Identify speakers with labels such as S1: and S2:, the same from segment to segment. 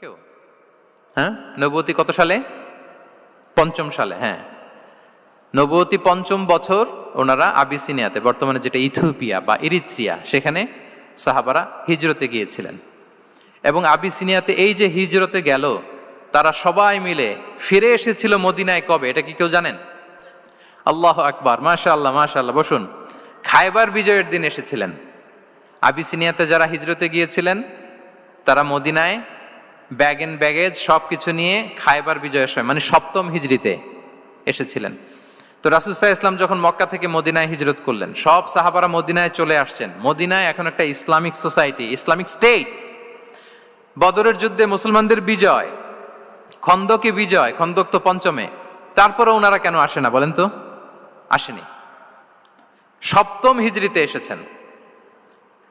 S1: কেউ? হ্যাঁ, নবুয়তি কত সালে? পঞ্চম সালে। হ্যাঁ, নবুয়তি পঞ্চম বছর ওনারা আবিসিনিয়াতে, বর্তমানে যেটা ইথিওপিয়া বা ইরিত্রিয়া, সেখানে সাহাবারা হিজরতে গিয়েছিলেন। এবং আবিসিনিয়াতে এই যে হিজরতে গেল, তারা সবাই মিলে ফিরে এসেছিল মদিনায় কবে? এটা কি কেউ জানেন? আল্লাহু আকবার, মাশাআল্লাহ মাশাআল্লাহ। বসুন। খায়বার বিজয়ের দিন এসেছিলেন। আবিসিনিয়াতে যারা হিজরতে গিয়েছিলেন তারা মদিনায় ব্যাগ এন্ড ব্যাগেজ সবকিছু নিয়ে খায়বার বিজয়ের সময়, মানে সপ্তম হিজরিতে এসেছিলেন। তো রাসূল সাল্লাল্লাহু আলাইহি ওয়াসাল্লাম যখন মক্কা থেকে মদিনায় হিজরত করলেন, সব সাহাবারা মদিনায় চলে আসছেন। মদিনায় এখন একটা ইসলামিক সোসাইটি, ইসলামিক স্টেট। বদরের যুদ্ধে মুসলমানদের বিজয়, খন্দকে বিজয়, খন্দক তো পঞ্চমে। তারপরে ওনারা কেন আসে না বলেন তো? আসেনি। সপ্তম হিজরিতে এসেছেন।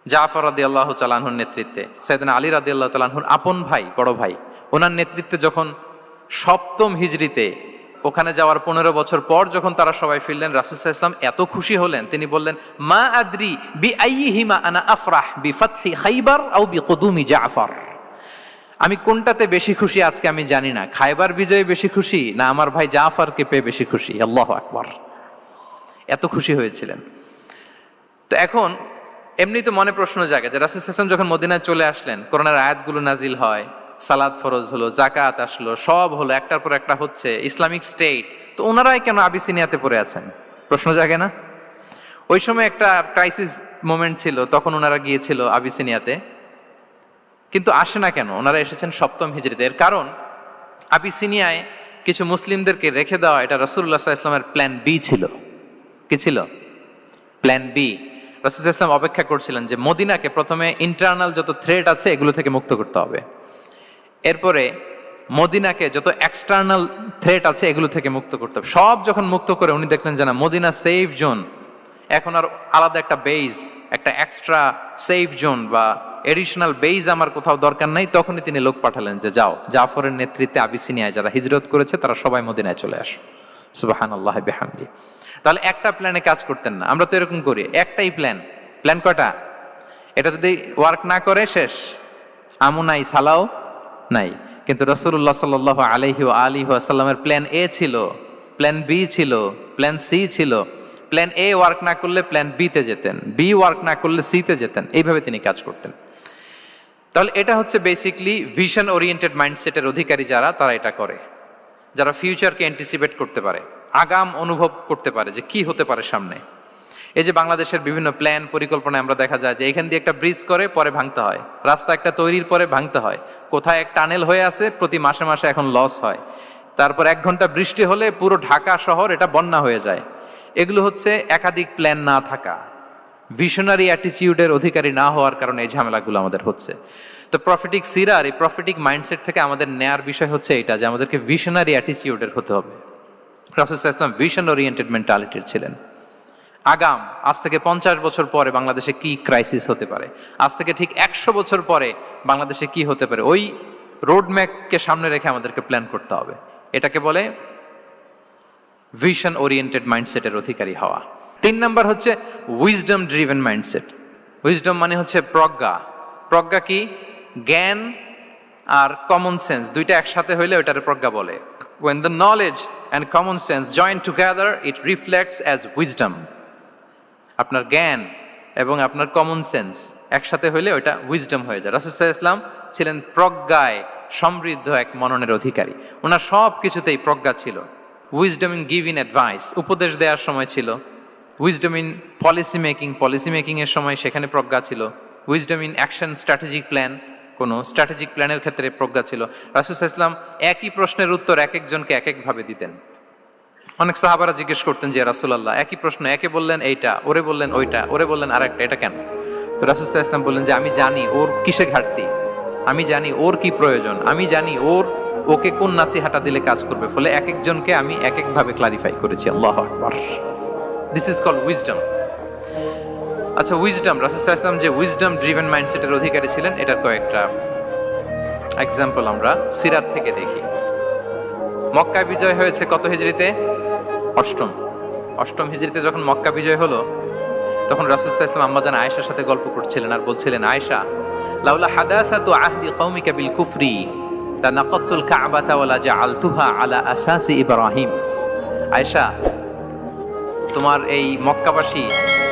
S1: জাফর রাদিয়াল্লাহু তাআলা আনহুর নেতৃত্বে, সাইয়েদনা আলী রাদিয়াল্লাহু তাআলা আনহুর আপন ভাই, বড় ভাই, ওনার নেতৃত্বে যখন সপ্তম হিজরিতে ওখানে যাওয়ার 15 বছর পর যখন তারা সবাই ফিরলেন, রাসূল সাল্লাল্লাহু আলাইহি ওয়াসাল্লাম এত খুশি হলেন, তিনি বললেন, মা আদরি বিআইয়িহিমা আনা আফরাহ বিফাতহি খাইবার আও বিকুদুমি জাফর। আমি কোনটাতে বেশি খুশি আজকে আমি জানি না, খায়বার বিজয়ে বেশি খুশি না আমার ভাই জাফরকে পেয়ে বেশি খুশি। আল্লাহু আকবার, এত খুশি হয়েছিলেন। তো এখন এমনি তো মনে প্রশ্ন জাগে যে রাসূল সাল্লাল্লাহু আলাইহি ওয়াসাল্লাম যখন মদিনায় চলে আসলেন, কোরআনের আয়াতগুলো নাজিল হয়, সালাত ফরজ হলো, যাকাত আসলো, সব হলো, একটার পর একটা হচ্ছে, ইসলামিক স্টেট, তো ওনারাই কেন আবিসিনিয়াতে পড়ে আছেন? প্রশ্ন জাগে না? ওই সময় একটা ক্রাইসিস মোমেন্ট ছিল, তখন ওনারা গিয়েছিল আবিসিনিয়াতে, কিন্তু আসে না কেন? ওনারা এসেছেন সপ্তম হিজরিতে। এর কারণ আবিসিনিয়ায় কিছু মুসলিমদেরকে রেখে দেওয়া, এটা রাসূলুল্লাহ সাল্লাল্লাহু আলাইহি ওয়াসাল্লামের প্ল্যান বি ছিল। কি ছিল? Plan B. রাসূল সাল্লাল্লাহু আলাইহি ওয়াসাল্লাম অপেক্ষা করছিলেন যে মদিনাকে প্রথমে ইন্টারনাল যত থ্রেট আছে এগুলো থেকে মুক্ত করতে হবে, এরপরে মদিনাকে যত এক্সটার্নাল থ্রেট আছে এগুলো থেকে মুক্ত করতে হবে। সব যখন মুক্ত করে উনি দেখলেন যে না, মদিনা সেফ জোন, এখন আর আলাদা একটা বেজ, একটা এক্সট্রা সেফ জোন বা এডিশনাল বেজ আমার কোথাও দরকার নাই, তখনই তিনি লোক পাঠালেন যে যাও, জাফরের নেতৃত্বে আবিসিনিয়ায় যারা হিজরত করেছে তারা সবাই মদিনায় চলে আসো। সুবহানাল্লাহি বিহামদি। তাহলে একটা প্ল্যানে কাজ করতেন না। আমরা তো এরকম করি, একটাই প্ল্যান। প্ল্যান কয়টা? এটা যদি ওয়ার্ক না করে শেষ, আমু নাই, সালাও নাই। কিন্তু রাসূলুল্লাহ সাল্লাল্লাহু আলাইহি ওয়া আলিহি ওয়াসাল্লামের প্ল্যান এ ছিল, প্ল্যান বি ছিল, প্ল্যান সি ছিল। প্ল্যান এ ওয়ার্ক না করলে প্ল্যান বি তে যেতেন, বি ওয়ার্ক না করলে সি তে যেতেন, এইভাবে তিনি কাজ করতেন। তাহলে এটা হচ্ছে বেসিকলি ভিশন ওরিয়েন্টেড মাইন্ডসেটের অধিকারী যারা, তারা এটা করে, যারা ফিউচারকে অ্যান্টিসিপেট করতে পারে, আগাম অনুভব করতে পারে যে কি হতে পারে সামনে। এই যে বাংলাদেশের বিভিন্ন প্ল্যান পরিকল্পনায় আমরা দেখা যায় যে এখান দিয়ে একটা ব্রিজ করে পরে ভাঙতে হয়, রাস্তা একটা তৈরির পরে ভাঙতে হয়, কোথায় এক টানেল হয়ে আছে প্রতি মাসে মাসে এখন লস হয়, তারপর 1 ঘন্টা বৃষ্টি হলে পুরো ঢাকা শহর এটা বন্যা হয়ে যায়। এগুলো হচ্ছে একাধিক প্ল্যান না থাকা, ভিশনারি অ্যাটিটিউডের অধিকারী না হওয়ার কারণে এই ঝামেলাগুলো আমাদের হচ্ছে। তো প্রফেটিক সিরার এই প্রফেটিক মাইন্ডসেট থেকে আমাদের নেয়ার বিষয় হচ্ছে এটা, যে আমাদেরকে ভিশনারি অ্যাটিটিউডের হতে হবে। রাসূল সাল্লাল্লাহু আলাইহি ওয়াসাল্লাম ভিশন ওরিয়েন্টেড মেন্টালিটির ছিলেন। আগাম, আজ থেকে 50 বছর পরে বাংলাদেশে কি ক্রাইসিস হতে পারে, আজ থেকে ঠিক 100 বছর পরে বাংলাদেশে কি হতে পারে, ওই রোডম্যাপকে সামনে রেখে আমাদেরকে প্ল্যান করতে হবে। এটাকে বলে ভিশন ওরিয়েন্টেড মাইন্ডসেটের অধিকারী হওয়া। 3 নাম্বার হচ্ছে উইজডম ড্রিভেন মাইন্ডসেট। উইজডম মানে হচ্ছে প্রজ্ঞা। প্রজ্ঞা কি? জ্ঞান আর কমন সেন্স দুইটা একসাথে হইলে ওইটারে প্রজ্ঞা বলে। When the knowledge and common sense join together, it reflects as wisdom. আপনার জ্ঞান এবং আপনার কমন সেন্স একসাথে হইলে ওইটা উইজডম হয়ে যায়। রাসূল সাল্লাল্লাহু আলাইহি ওয়াসাল্লাম ছিলেন প্রজ্ঞায় সমৃদ্ধ এক মননের অধিকারী। ওনার সব কিছুতেই প্রজ্ঞা ছিল। উইজডম ইন গিভিং অ্যাডভাইস, উপদেশ দেওয়ার সময় ছিল। উইজডম ইন পলিসি মেকিং এর সময় সেখানে প্রজ্ঞা ছিল। Wisdom in action, strategic plan, কোনো স্ট্র্যাটেজিক প্ল্যানের ক্ষেত্রে প্রজ্ঞা ছিল। রাসূল সাল্লাল্লাহু আলাইহি ওয়াসাল্লাম একই প্রশ্নের উত্তর এক একজনকে এক একভাবে দিতেন। অনেক সাহাবারা জিজ্ঞেস করতেন যে রাসূলুল্লাহ, একই প্রশ্ন, একে বললেন এইটা, ওরে বললেন ওইটা, ওরে বললেন আরেকটা, এটা কেন? তো রাসূল সাল্লাল্লাহু আলাইহি ওয়াসাল্লাম বললেন যে আমি জানি ওর কিসে ঘাটতি, আমি জানি ওর কি প্রয়োজন, আমি জানি ওকে কোন নাসিহাটা দিলে কাজ করবে, ফলে এক একজনকে আমি এক একভাবে ক্লারিফাই করেছি। আল্লাহু আকবার। This is called wisdom. আচ্ছা, উইজডম, রাসূল সাল্লাল্লাহু আলাইহি ওয়াসাল্লাম যে উইজডম ড্রিভেন মাইন্ডসেটের অধিকারী ছিলেন, এটার কয়েকটা এক্সাম্পল আমরা সিরাত থেকে দেখি। মক্কা বিজয় হয়েছে কত হিজরিতে? অষ্টম হিজরিতে যখন মক্কা বিজয় হলো, তখন রাসূল সাল্লাল্লাহু আলাইহি ওয়াসাল্লাম আম্মাজান আয়েশার সাথে গল্প করছিলেন আর বলছিলেন, আয়েশা, লাউলা হাদাসাতু আহদি কওমিকা বিল কুফরি লানাকাতুল কাবাতা ওয়ালা জাআলতুহা আলা আসাসি ইব্রাহিম। আয়েশা, তোমার এই মক্কাবাসী,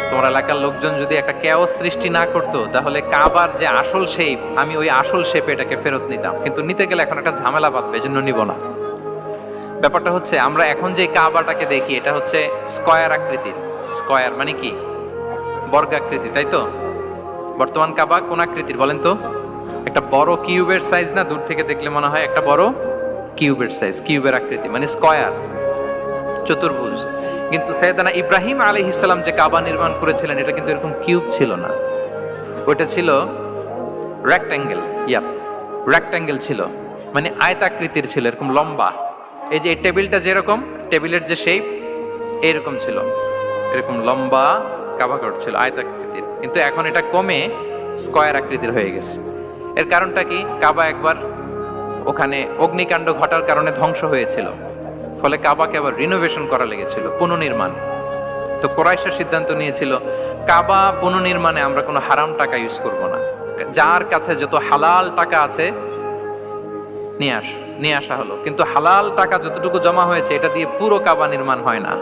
S1: তোমার এলাকার লোকজন যদি একটা কেওস সৃষ্টি না করতো, তাহলে কাবার যে আসল শেপ, আমি ওই আসল শেপে এটাকে ফেরত নিতাম, কিন্তু নিতে গেলে এখন একটা ঝামেলা বাঁধবে, এজন্য নিব না। ব্যাপারটা হচ্ছে, আমরা এখন যে কাবাটাকে দেখি এটা হচ্ছে স্কয়ার আকৃতির। স্কয়ার মানে কি? বর্গাকৃতি, তাই তো? বর্তমান কাবা কোন আকৃতির বলেন তো? একটা বড় কিউবের সাইজ না? দূর থেকে দেখলে মনে হয় একটা বড় কিউবের সাইজ, কিউবের আকৃতি মানে স্কয়ার, চতুর্ভুজ। কিন্তু সাইয়েদানা ইব্রাহিম আলাইহিস সালাম যে কাবা নির্মাণ করেছিলেন, এটা কিন্তু এরকম কিউব ছিল না, ওটা ছিল রেক্ট্যাঙ্গেল। রেক্ট্যাঙ্গেল ছিল, মানে আয়তাকৃতির ছিল, এরকম লম্বা। এই যে এই টেবিলটা যেরকম, টেবিলের যে শেপ এরকম ছিল, এরকম লম্বা কাবাঘর ছিল আয়তাকৃতির। কিন্তু এখন এটা কমে স্কয়ার আকৃতির হয়ে গেছে। এর কারণটা কি? কাবা একবার ওখানে অগ্নিকাণ্ড ঘটার কারণে ধ্বংস হয়েছিল, ফলে কাবাকে আবার রিনোভেশন করা লেগেছিল, পুনর্নির্মাণ। তো কোরাইশরা সিদ্ধান্ত নিয়েছিল, কাবা পুনর্নির্মাণে আমরা কোনো হারাম টাকা ইউজ করব না, যার কাছে যত হালাল টাকা আছে নিয়ে আসা হলো। কিন্তু হালাল টাকা যতটুকু জমা হয়েছে, এটা দিয়ে পুরো কাবা নির্মাণ হয় না,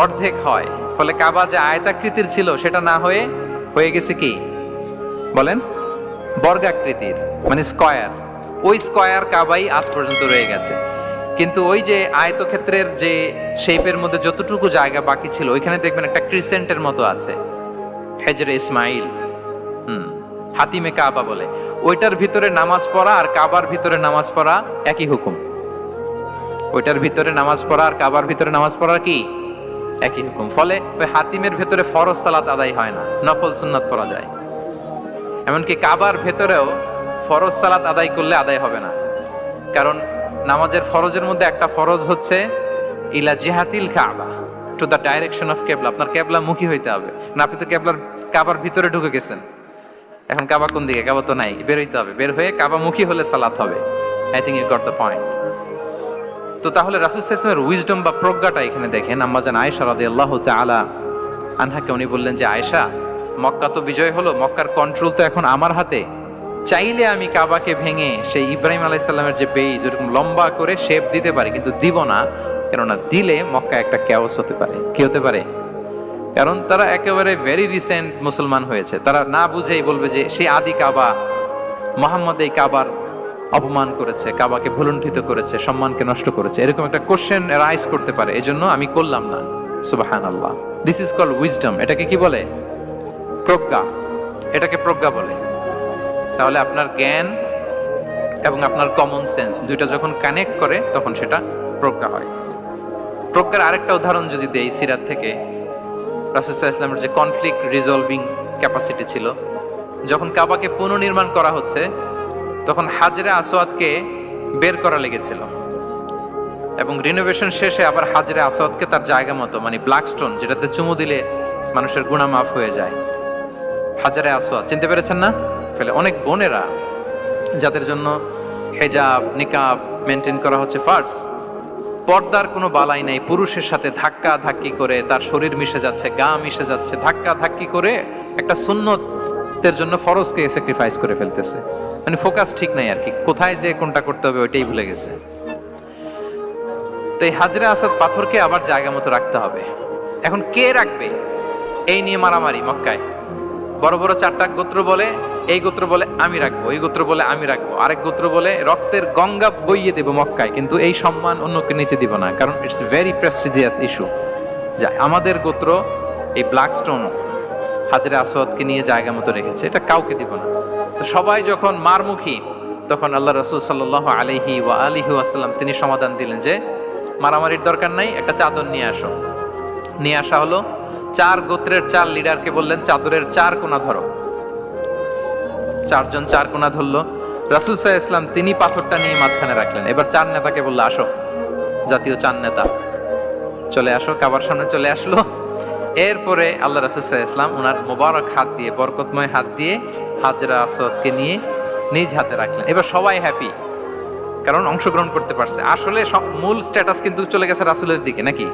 S1: অর্ধেক হয়। ফলে কাবা যে আয়তাকৃতির ছিল সেটা না হয়ে গেছে কি বলেন, বর্গাকৃতির, মানে স্কয়ার। ওই স্কয়ার কাবাই আজ পর্যন্ত রয়ে গেছে। কিন্তু ওই যে আয়তক্ষেত্রের যে শেপের মধ্যে যতটুকু জায়গা বাকি ছিল, ওইখানে দেখবেন একটা ক্রিসেন্টের মতো আছে, হেজরে ইসমাইল, হাতিমে কাবা বলে। ওইটার ভিতরে নামাজ পড়া আর কাবার ভিতরে নামাজ পড়া একই হুকুম। ওইটার ভিতরে নামাজ পড়া আর কাবার ভিতরে নামাজ পড়া কি একই হুকুম। ফলে ওই হাতিমের ভেতরে ফরজ সালাত আদায় হয় না, নফল সুন্নাত পড়া যায়। এমনকি কাবার ভেতরেও ফরজ সালাত আদায় করলে আদায় হবে না, কারণ নামাজের ফরজের মধ্যে একটা ফরজ হচ্ছে ইলা জিহাতিল কাবা, টু দ্য ডাইরেকশন অফ কেবলা। আপনার কেবলা মুখী হইতে হবে না, আপনি তো কাবার ভিতরে ঢুকে গেছেন, এখন কাবা কোন দিকে? কাবা তো নাই, বের হইতে হবে, বের হয়ে কাবা মুখী হলে সালাত হবে। I think you got the point. তো তাহলে রাসূল সাল্লাল্লাহু আলাইহি ওয়াসাল্লামের উইজডম বা প্রজ্ঞাটা এখানে দেখেন। আম্মা জান আয়েশা রাদিয়াল্লাহু তাআলা আনহাকে উনি বললেন যে, আয়েশা, মক্কা তো বিজয় হলো, মক্কার কন্ট্রোল তো এখন আমার হাতে, চাইলে আমি কাবাকে ভেঙে সেই ইব্রাহিম আলাইহিস সালামের যে বেইজ এরকম লম্বা করে শেপ দিতে পারি, কিন্তু দিব না, কেননা দিলে মক্কা একটা ক্যাওস হতে পারে। কি হতে পারে? কারণ তারা একেবারে ভেরি রিসেন্ট মুসলমান হয়েছে, তারা না বুঝেই বলবে যে সেই আদি কাবা, মুহাম্মদ এই কাবার অপমান করেছে, কাবাকে ভুলুণ্ঠিত করেছে, সম্মানকে নষ্ট করেছে, এরকম একটা কোশ্চেন রাইজ করতে পারে। এজন্য আমি করলাম না। সুবহানাল্লাহ। This is called wisdom. এটাকে কি বলে? প্রজ্ঞা। এটাকে প্রজ্ঞা বলে। তাহলে আপনার জ্ঞান এবং আপনার কমন সেন্স দুইটা যখন কানেক্ট করে, তখন সেটা প্রজ্ঞা হয়। প্রজ্ঞার আরেকটা উদাহরণ যদি দেই সিরাত থেকে, রাসূল সাল্লাল্লাহু আলাইহি ওয়াসাল্লামের যে কনফ্লিক্ট রিজলভিং ক্যাপাসিটি ছিল, যখন কাবাকে পুনর্নির্মাণ করা হচ্ছে, তখন হাজরে আসওয়াদকে বের করা লেগেছিল, এবং রিনোভেশন শেষে আবার হাজরে আসওয়াদকে তার জায়গা মতো, মানে ব্ল্যাক স্টোন, যেটাতে চুমু দিলে মানুষের গুনাহ মাফ হয়ে যায়, হাজরে আসওয়াদ, চিনতে পেরেছেন না? ফলে অনেক বোনেরা যাদের জন্য হেজাব নিকাব মেনটেন করা হচ্ছে ফার্স, পর্দার কোনো বালাই নাই, পুরুষের সাথে ধাক্কা ধাক্কি করে তার শরীর মিশে যাচ্ছে, গা মিশে যাচ্ছে, ধাক্কা ধাক্কি করে একটা সুন্নতের জন্য ফরজকে স্যাক্রিফাইস করে ফেলতেছে। মানে ফোকাস ঠিক নাই আর কি, কোথায় যে কোনটা করতে হবে ওইটাই ভুলে গেছে। তো এই হাজরে আসওয়াদ পাথরকে আবার জায়গা মতো রাখতে হবে। এখন কে রাখবে এই নিয়ে মারামারি মক্কায়। বড় বড় চারটা গোত্র বলে, এই গোত্র বলে আমি রাখবো, এই গোত্র বলে আমি রাখবো, আরেক গোত্র বলে রক্তের গঙ্গা বইয়ে দেবো মক্কায়, কিন্তু এই সম্মান অন্যকে নিতে দিব না, কারণ ইটস ভেরি প্রেস্টিজিয়াস ইস্যু। যা আমাদের গোত্র এই ব্ল্যাক স্টোন হাজরে আসওয়াদকে নিয়ে জায়গা মতো রেখেছে, এটা কাউকে দিব না। তো সবাই যখন মারমুখী, তখন আল্লাহ রাসূল সাল্লাল্লাহু আলাইহি ওয়া আলিহি ওয়াসাল্লাম তিনি সমাধান দিলেন যে মারামারির দরকার নাই, একটা চাদর নিয়ে আসো। নিয়ে আসা হলো। 4 গোত্রের 4 লিডারকে বললেন, চাদরের 4 কোণা ধরো। 4 জন 4 কোণা ধরলো। রাসূল সাল্লাল্লাহু আলাইহি ওয়াসাল্লাম তিনি পাথরটা নিয়ে মাঝখানে রাখলেন। এবার 4 নেতাকে বললো, আসো, জাতীয় 4 নেতা চলে আসো, কাবার সামনে চলে আসলো। এরপরে আল্লাহ রাসূল সাল্লাল্লাহু আলাইহি ওয়াসাল্লাম ওনার মোবারক হাত দিয়ে, বরকতময় হাত দিয়ে হাজরা আসওয়াদকে নিয়ে নিজ হাতে রাখলেন। এবার সবাই হ্যাপি, কারণ অংশগ্রহণ করতে পারছে। আসলে মূল স্ট্যাটাস কিন্তু চলে গেছে রাসূলের দিকে, নাকি?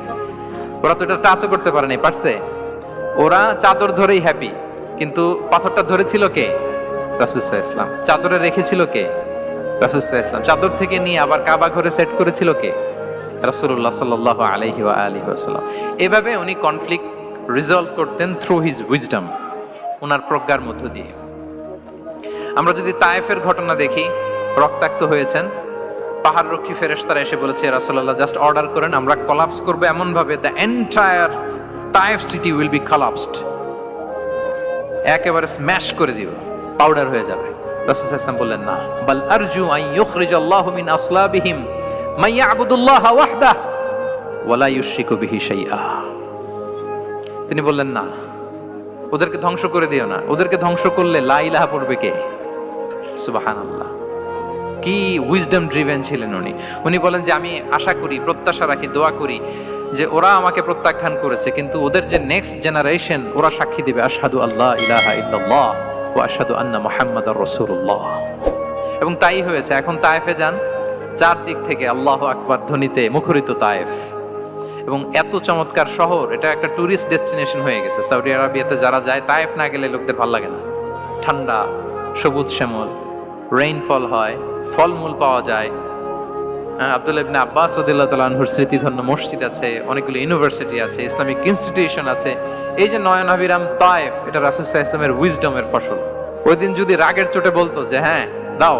S1: ওরা তো এটা টাচও করতে পারে নাই, পারছে? ওরা চাদর ধরেই হ্যাপি, কিন্তু পাথরটা ধরেছিল কে? রাসূল সাল্লাল্লাহু আলাইহি ওয়াসাল্লাম। চাদরে রেখেছিল কে? রাসূল সাল্লাল্লাহু আলাইহি ওয়াসাল্লাম চাদর থেকে নিয়ে আবার কাবা ঘরে সেট করেছিল কে? রাসূলুল্লাহ সাল্লাল্লাহু আলাইহি ওয়া আলিহি ওয়াসাল্লাম। এভাবে উনি কনফ্লিক্ট রিজলভ করতেন থ্রু হিজ উইজডম, ওনার প্রজ্ঞার মধ্য দিয়ে। আমরা যদি তায়েফের ঘটনা দেখি, রক্তাক্ত হয়েছেন, পাহাড় রক্ষী ফেরেশতারা এসে বলেছে রাসূলুল্লাহ জাস্ট অর্ডার করেন, আমরা কোলাপস করব এমন ভাবে the entire Taif city will be collapsed, একেবারে স্ম্যাশ করে দিব, পাউডার হয়ে যাবে। রাসূল সাল্লাল্লাহু আলাইহি ওয়াসাল্লাম বললেন না, বাল আরজু আন ইউখরিজাল্লাহু মিন আসলাবিহিম মান ইয়াবুদুল্লাহা ওয়াহদাহু ওয়া লা ইউশরিকু বিহি শাইআ। তিনি বললেন না, ওদেরকে ধ্বংস করে দিও না, ওদেরকে ধ্বংস করলে লা ইলাহা পড়বে কে? সুবহানাল্লাহ, কি উইজডম ড্রিভেন ছিলেন উনি। উনি বলেন যে আমি আশা করি, প্রত্যাশা রাখি, দোয়া করি যে ওরা আমাকে প্রত্যাখ্যান করেছে, কিন্তু ওদের যে নেক্সট জেনারেশন, ওরা সাক্ষী দিবে আশহাদু আল্লা ইলাহা ইল্লাল্লাহ ওয়া আশহাদু আন্না মুহাম্মাদার রাসূলুল্লাহ। এবং তাই হয়েছে। এখন তায়েফে যান, চারদিক থেকে আল্লাহু আকবার ধ্বনিতে মুখরিত তায়েফ, এবং এত চমৎকার শহর, এটা একটা টুরিস্ট ডেস্টিনেশন হয়ে গেছে। সৌদি আরবিয়াতে যারা যায়, তায়েফ না গেলে লোকদের ভালো লাগে না। ঠান্ডা, সবুজ শ্যামল, রেইনফল হয়, ফলমূল পাওয়া যায়। আব্দুল্লাহ ইবনে আব্বাস রাদিয়াল্লাহু তাআলা আনহুর স্মৃতিধন্য মসজিদ আছে, অনেকগুলো ইউনিভার্সিটি আছে, ইসলামিক ইনস্টিটিউশন আছে। এই যে নয়নাভিরাম তায়েফ, এটা রাসূল সাল্লাল্লাহু আলাইহি ওয়াসাল্লামের উইজডমের ফসল। ওই দিন যদি রাগের চোটে বলতো যে হ্যাঁ দাও,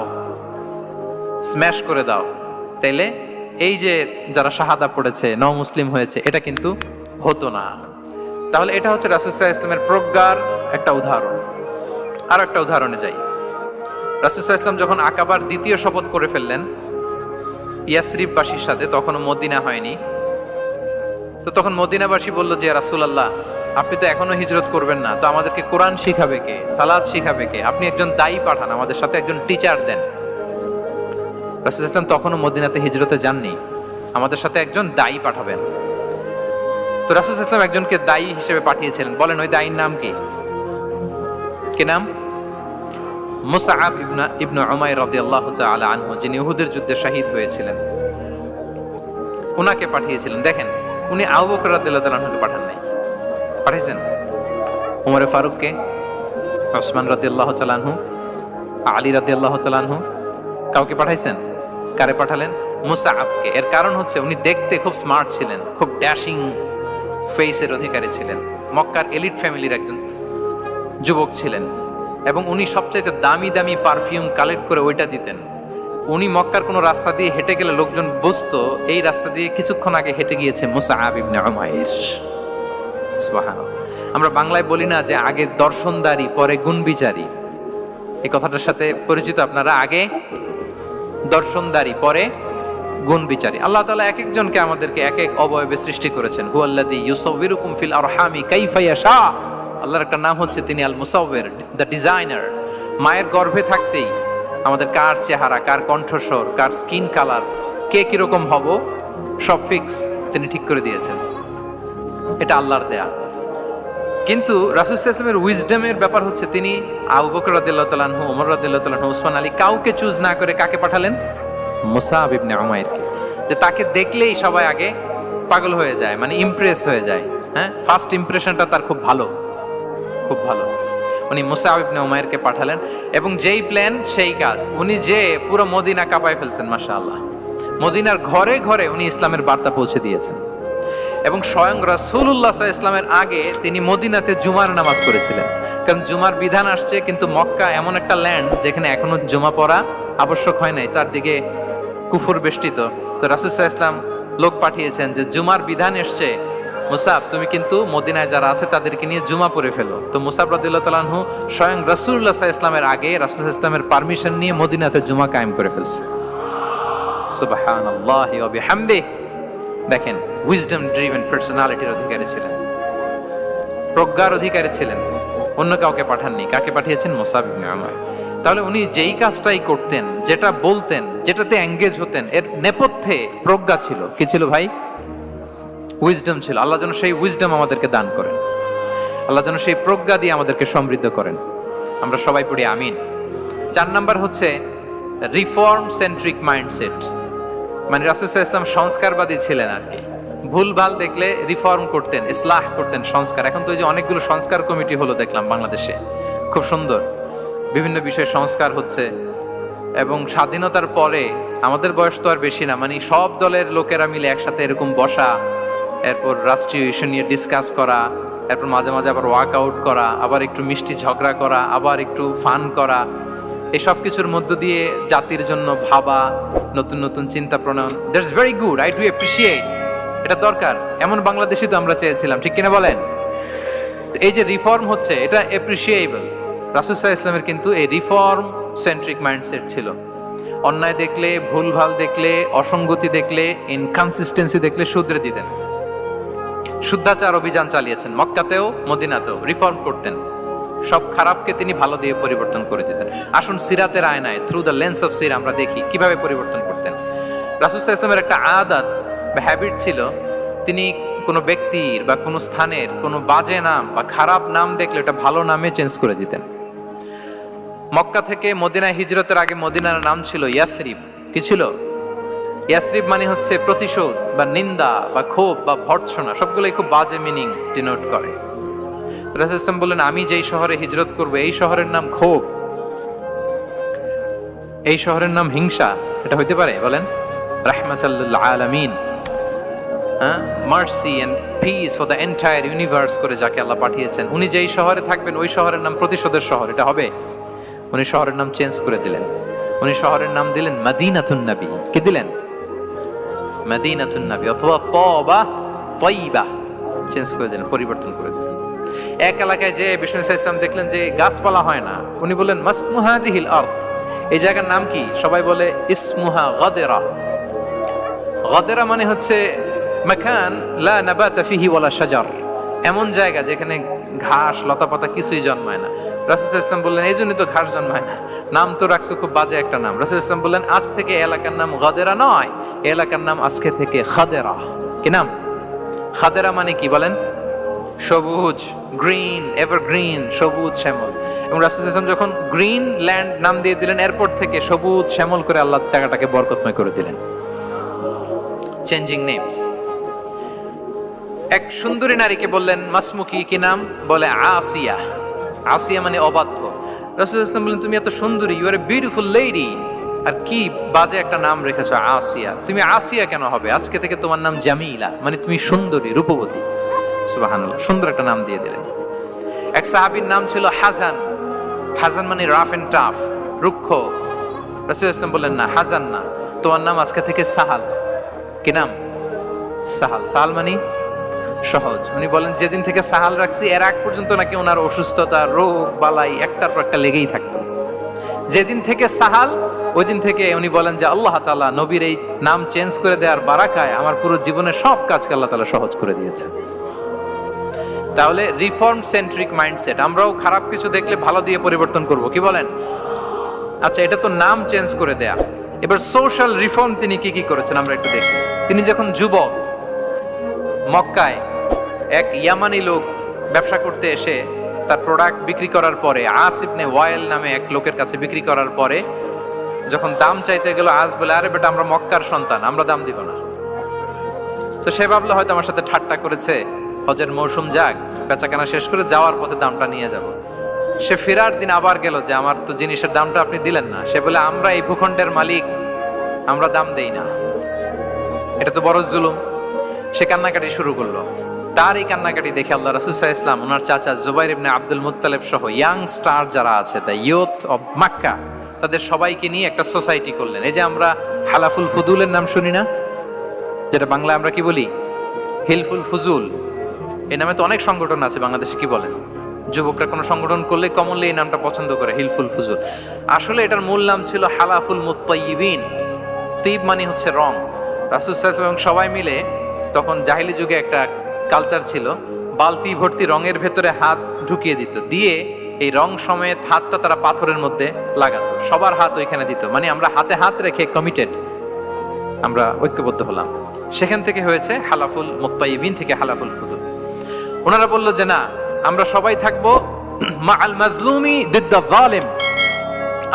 S1: স্ম্যাশ করে দাও, তাইলে এই যে যারা শাহাদা পড়েছে, নও মুসলিম হয়েছে, এটা কিন্তু হতো না। তাহলে এটা হচ্ছে রাসূল সাল্লাল্লাহু আলাইহি ওয়াসাল্লামের প্রজ্ঞার একটা উদাহরণ। আর একটা উদাহরণে যাই। রাসূল সাল্লাল্লাহু আলাইহি ওয়াসাল্লাম যখন আকাবার দ্বিতীয় শপথ করে ফেললেন ইয়াসরিববাসীর সাথে, তখনও মদিনা হয়নি, তো তখন মদিনাবাসী বলল যে রাসূলুল্লাহ, আপনি তো এখনো হিজরত করবেন না, তো আমাদেরকে কোরআন শিখাবে কে, সালাত শিখাবে কে? আপনি একজন দায়ী পাঠান, আমাদের সাথে একজন টিচার দেন। রাসূল সাল্লাল্লাহু আলাইহি ওয়াসাল্লাম তখনও মদিনাতে হিজরতে যাননি, আমাদের সাথে একজন দায়ী পাঠাবেন। তো রাসূল সাল্লাল্লাহু আলাইহি ওয়াসাল্লাম একজনকে দায়ী হিসেবে পাঠিয়েছিলেন। বলেন ওই দায়ীর নাম কি? কি নাম? মুসআব ইবনে উমাইর রাদিয়াল্লাহু তাআলা আনহু, যিনি উহুদের যুদ্ধে শহীদ হয়েছিলেন, উনাকে পাঠিয়েছিলেন। দেখেন, উনি আবু বকর রাদিয়াল্লাহু তাআলা আনহুকে পাঠান নাই, পাঠিয়েছেন ওমর ফারুককে, ওসমান রাদিয়াল্লাহু তাআলা আনহু, আলী রাদিয়াল্লাহু তাআলা আনহু। কাউকে পাঠাইছেন? কারে পাঠালেন? মুসআবকে। এর কারণ হচ্ছে উনি দেখতে খুব স্মার্ট ছিলেন, খুব ড্যাশিং ফেসের অধিকারী ছিলেন, মক্কার এলিট ফ্যামিলির একজন যুবক ছিলেন, এবং উনি সবচাইতে দামি দামি পারফিউম কালেক্ট করে ওইটা দিতেন। উনি মক্কার কোনো রাস্তা দিয়ে হেঁটে গেলে লোকজন বুঝতো এই রাস্তা দিয়ে কিছুক্ষণ আগে হেঁটে গিয়েছে মুসআব ইবনে উমাইর। সুবহানাল্লাহ। আমরা বাংলায় বলি না যে আগে দর্শনদারি পরে গুণবিচারী? এই কথাটার সাথে পরিচিত আপনারা? আগে দর্শনদারি পরে গুণবিচারী। আল্লাহ তাআলা এক একজনকে আমাদেরকে এক এক অবয়বে সৃষ্টি করেছেন। হুয়াল্লাযী ইউসাউবিরুকুম ফিল আরহামি কাইফা ইয়াশা। আল্লাহর একটা নাম হচ্ছে তিনি আল মুসাউবির, দ্য ডিজাইনার। মায়ের গর্ভে থাকতেই আমাদের কার চেহারা, কার কণ্ঠস্বর, কার স্কিন কালার, কে কিরকম হব, সব ফিক্স তিনি ঠিক করে দিয়েছেন। এটা আল্লাহর দেয়া। কিন্তু রাসূল সাল্লাল্লাহু আলাইহি ওয়াসাল্লামের উইজডমের ব্যাপার হচ্ছে তিনি আবু বকর রাদিয়াল্লাহু তাআলা আনহু, ওমর রাদিয়াল্লাহু তাআলা আনহু, ওসমান আলী, কাউকে চুজ না করে কাকে পাঠালেন? মুসআব ইবনে উমাইরকে। যে তাকে দেখলেই সবাই আগে পাগল হয়ে যায়, মানে ইমপ্রেস হয়ে যায়। হ্যাঁ, ফার্স্ট ইমপ্রেশনটা তার খুব ভালো, খুব ভালো। উনি মুসআব ইবনে উমাইরকে পাঠালেন, এবং যেই প্ল্যান সেই কাজ। উনি যে পুরো মদিনা কাঁপায় ফেলছেন, মাশাআল্লাহ। মদিনার ঘরে ঘরে উনি ইসলামের বার্তা পৌঁছে দিয়েছেন, এবং স্বয়ং রাসূলুল্লাহ সাল্লাল্লাহু আলাইহি ওয়াসাল্লামের আগে তিনি মদিনাতে জুমার নামাজ পড়েছিলেন। কারণ জুমার বিধান আসছে, কিন্তু মক্কা এমন একটা ল্যান্ড যেখানে এখনো জুমা পড়া আবশ্যক হয় নাই, চারদিকে কুফর বেষ্টিত। তো রাসূল সাল্লাল্লাহু আলাইহি ওয়াসাল্লাম লোক পাঠিয়েছেন যে জুমার বিধান এসছে, মুসাব তুমি কিন্তু মদিনায় যারা আছে তাদেরকে নিয়ে জুমা পড়ে ফেলো। তো মুসাব রাদিয়াল্লাহু তাআলা আনহু স্বয়ং রাসূলুল্লাহ সাল্লাল্লাহু আলাইহি ওয়াসাল্লামের আগে রাসূল সাল্লাল্লাহু আলাইহি ওয়াসাল্লামের পারমিশন নিয়ে মদিনাতে জুমা কায়েম করে ফেলছে। সুবহানাল্লাহি ওয়া বিহামদিহি। দেখেন, উইজডম ড্রিভেন পার্সোনালিটির অধিকারী ছিলেন, প্রজ্ঞার অধিকারী ছিলেন। অন্য কাউকে পাঠাননি। কাকে পাঠিয়েছেন? মুসাব ইবনে উমাইর। তাহলে উনি যেই কাজটাই করতেন, যেটা বলতেন, যেটাতে এঙ্গেজ হতেন, এর নেপথ্যে প্রজ্ঞা ছিল। কি ছিল ভাই? উইজডম ছিল। আল্লাহ যেন সেই উইজডম আমাদেরকে দান করেন, আল্লাহ যেন সেই প্রজ্ঞা দিয়ে আমাদেরকে সমৃদ্ধ করেন। আমরা সবাই পড়ি আমিন। 4 নাম্বার হচ্ছে রিফর্ম সেন্ট্রিক মাইন্ডসেট। মানে রাসূল সাল্লাল্লাহু আলাইহি ওয়াসাল্লাম সংস্কারবাদী ছিলেন আর কি। ভুল ভাল দেখলে রিফর্ম করতেন, ইসলাহ করতেন, সংস্কার। এখন তো এই যে অনেকগুলো সংস্কার কমিটি হলো দেখলাম বাংলাদেশে, খুব সুন্দর, বিভিন্ন বিষয়ে সংস্কার হচ্ছে, এবং স্বাধীনতার পরে আমাদের বয়স তো আর বেশি না, মানে সব দলের লোকেরা মিলে একসাথে এরকম বসা, এরপর রাষ্ট্রীয় ইস্যু নিয়ে ডিসকাস করা, এরপর মাঝে মাঝে আবার ওয়ার্কআউট করা, আবার একটু মিষ্টি ঝগড়া করা, আবার একটু ফান করা, এই সব কিছুর মধ্য দিয়ে জাতির জন্য ভাবা, নতুন নতুন চিন্তা প্রণয়ন, that's very good, I do appreciate, এটা দরকার। এমন বাংলাদেশই তো আমরা চেয়েছিলাম, ঠিক কিনা বলেন? এই যে রিফর্ম হচ্ছে, এটা অ্যাপ্রিসিয়েবল। রাসূল সাল্লাল্লাহু আলাইহি ওয়াসাল্লামের কিন্তু এই রিফর্ম সেন্ট্রিক মাইন্ডসেট ছিল। অন্যায় দেখলে, ভুলভাল দেখলে, অসঙ্গতি দেখলে, ইনকনসিস্টেন্সি দেখলে শুধরে দিতেন। শুদ্ধাচার অভিযান চালিয়েছেন মক্কাতেও মদিনাতেও, রিফর্ম করতেন। সব খারাপকে তিনি ভালো দিয়ে পরিবর্তন করে দিতেন। আসুন সিরাতের আয়নায়, থ্রু দ্য লেন্স অফ সিরা, আমরা দেখি কিভাবে পরিবর্তন করতেন। রাসূল সাল্লাল্লাহু আলাইহি ওয়াসাল্লামের একটা আদত বা হ্যাবিট ছিল, তিনি কোনো ব্যক্তির বা কোনো স্থানের কোনো বাজে নাম বা খারাপ নাম দেখলে ওটা ভালো নামে চেঞ্জ করে দিতেন। মক্কা থেকে মদিনায় হিজরতের আগে মদিনার নাম ছিল ইয়াসরিব। কি ছিল? ইয়াসরিব মানে হচ্ছে প্রতিশোধ বা নিন্দা বা ক্ষোভ বা ভর্ৎসনা, সবগুলোই খুব বাজে মিনিং ডিনোট করে। রাসূল সাল্লাল্লাহু বললেন, আমি যেই শহরে হিজরত করব এই শহরের নাম ক্ষোভ, এই শহরের নাম হিংসা। এটা হইতে পারে? বলেন। রাহমাতাল লিল আলামিন, mercy and peace for the entire universe করে যাকে আল্লাহ পাঠিয়েছেন, উনি যেই শহরে থাকবেন ওই শহরের নাম প্রতিশোধের শহর। এটা হবে? উনি শহরের নাম চেঞ্জ করে দিলেন। উনি শহরের নাম দিলেন মদিনাতুন নবী। কি দিলেন? মদিনাতুন নবী, অথবা তওবা তয়্যিবা, চেঞ্জ করে দিলেন, পরিবর্তন করে দিলেন। এক এলাকায় যে বিষ্ণু ইসলাম দেখলেন যে গাছপালা হয় না, উনি বললেন মাসমু হাযিহিল আরদ, এই জায়গার নাম কি? সবাই বলে ইসমুহা গাদেরা। গাদেরা মানে হচ্ছে মাকান লা নাবাতা ফিহি ওয়ালা শাজার, এমন জায়গা যেখানে ঘাস লতাপাতা কিছুই জন্মায় না। রাসূল সাল্লাল্লাহু আলাইহি ওয়াসাল্লাম বললেন, এই জন্যই তো ঘাস জন্মায় না, নাম তো রাখছো খুব বাজে একটা নাম। রাসূল সাল্লাল্লাহু আলাইহি ওয়াসাল্লাম বললেন, আজ থেকে এলাকার নাম গাদেরা নয়, এলাকার নাম আজকে থেকে খাদেরা। কি নাম? খাদেরা মানে কি বলেন? সবুজ, গ্রিন, এভারগ্রিন, সবুজ শ্যামল। এবং রাসূল সাল্লাল্লাহু আলাইহি ওয়াসাল্লাম যখন গ্রিন ল্যান্ড নাম দিয়ে দিলেন, এরপর থেকে সবুজ শ্যামল করে আল্লাহ জায়গাটাকে বরকতময় করে দিলেন। Changing names. এক সুন্দরী নারীকে বললেন মাসমুকি, কি নাম? বলে আসিয়া। আসিয়া মানে অবাধ্য। রাসূল সাল্লাল্লাহু আলাইহি ওয়াসাল্লাম বললেন, তুমি এত সুন্দরী, you are a beautiful lady, আর কি বাজে একটা নাম রেখেছো আসিয়া। তুমি আসিয়া কেন হবে? আজকে থেকে তোমার নাম জামিলা, মানে তুমি সুন্দরী, রূপবতী। সুবহানাল্লাহ, সুন্দর একটা নাম দিয়ে দিলেন। এক সাহাবীর নাম ছিল হাজান। হাজান মানে রাফ এন্ড টাফ, রুক্ষ। রাসূল সাল্লাল্লাহু আলাইহি ওয়াসাল্লাম বললেন, না, হাজান না, তোমার নাম আজকে থেকে সাহাল। কি নাম? সাহাল। সাহাল মানে সহজ। উনি বলেন, যেদিন থেকে সাহাল রাখছি এর আগ পর্যন্ত নাকি ওনার অসুস্থতা, রোগ বালাই একটার পর একটা লেগেই থাকতো। যেদিন থেকে সাহাল, ওই দিন থেকে উনি বলেন যে আল্লাহ তাআলা নবীর এই নাম চেঞ্জ করে দেওয়ার বারাকায় আমার পুরো জীবনের সব কাজকে আল্লাহ তাআলা সহজ করে দিয়েছে। তাহলে রিফর্ম সেন্ট্রিক মাইন্ডসেট, আমরাও খারাপ কিছু দেখলে ভালো দিয়ে পরিবর্তন করব। কি বলেন? আচ্ছা, এটা তো নাম চেঞ্জ করে দেয়া। এবার সোশ্যাল রিফর্ম তিনি কি কি করেছেন আমরা একটু দেখি। তিনি যখন যুবক, মক্কায় এক ইয়ামানি লোক ব্যবসা করতে এসে তার প্রোডাক্ট বিক্রি করার পরে, আস ইবনে ওয়াইল নামে এক লোকের কাছে বিক্রি করার পরে যখন দাম চাইতে গেল, আস বলে, আরে বেটা, আমরা মক্কার সন্তান, আমরা দাম দিব না। তো সে ভাবলো হয়তো আমার সাথে ঠাট্টা করেছে, হজের মৌসুম যাক, বেচাকেনা শেষ করে যাওয়ার পথে দামটা নিয়ে যাব। সে ফেরার দিন আবার গেল যে আমার তো জিনিসের দামটা আপনি দিলেন না। সে বলে, আমরা এই ভূখণ্ডের মালিক, আমরা দাম দেই না, এটা তো বড় জুলুম। সে কান্নাকাটি শুরু করলো। তার এই কান্নাকাটি দেখে আল্লাহ রাসূল সাল্লাল্লাহু আলাইহি ওয়াসাল্লাম, ওনার চাচা জুবাইর ইবনে আব্দুল মুত্তালিব সহ ইয়াং স্টার যারা আছে, দ্য ইয়ুথ অফ মক্কা, তাদের সবাইকে নিয়ে একটা সোসাইটি করলেন। এই যে আমরা হালাফুল ফুদুলের নাম শুনি না, যেটা বাংলায় আমরা কি বলি? হিলফুল ফুজুল। এই নামে তো অনেক সংগঠন আছে বাংলাদেশে। কি বলেন? যুবকরা কোনো সংগঠন করলে কমনলি এই নামটা পছন্দ করে, হিলফুল ফুজুল। আসলে এটার মূল নাম ছিল হালাফুল মুত্তাইয়িবিন। তিব মানে হচ্ছে রং। রাসূল সাল্লাল্লাহু আলাইহি ওয়াসাল্লাম সবাই মিলে, তখন জাহিলি যুগে একটা কালচার ছিল, বালতি ভর্তি রঙের ভেতরে হাত ঢুকিয়ে দিত, দিয়ে এই রং সমেত হাতটা তারা পাথরের মধ্যে লাগাতো, সবার হাত ওইখানে দিত, মানে আমরা হাতে হাত রেখে কমিটেড, আমরা ঐক্যবদ্ধ হলাম। সেখান থেকে হয়েছে হালাফুল মুত্তাইয়িবিন, থেকে হালাফুল ফুদুল। ওনারা বলল যে না, আমরা সবাই থাকবো মাআল মাজলুমি দিদ্দা যালিম,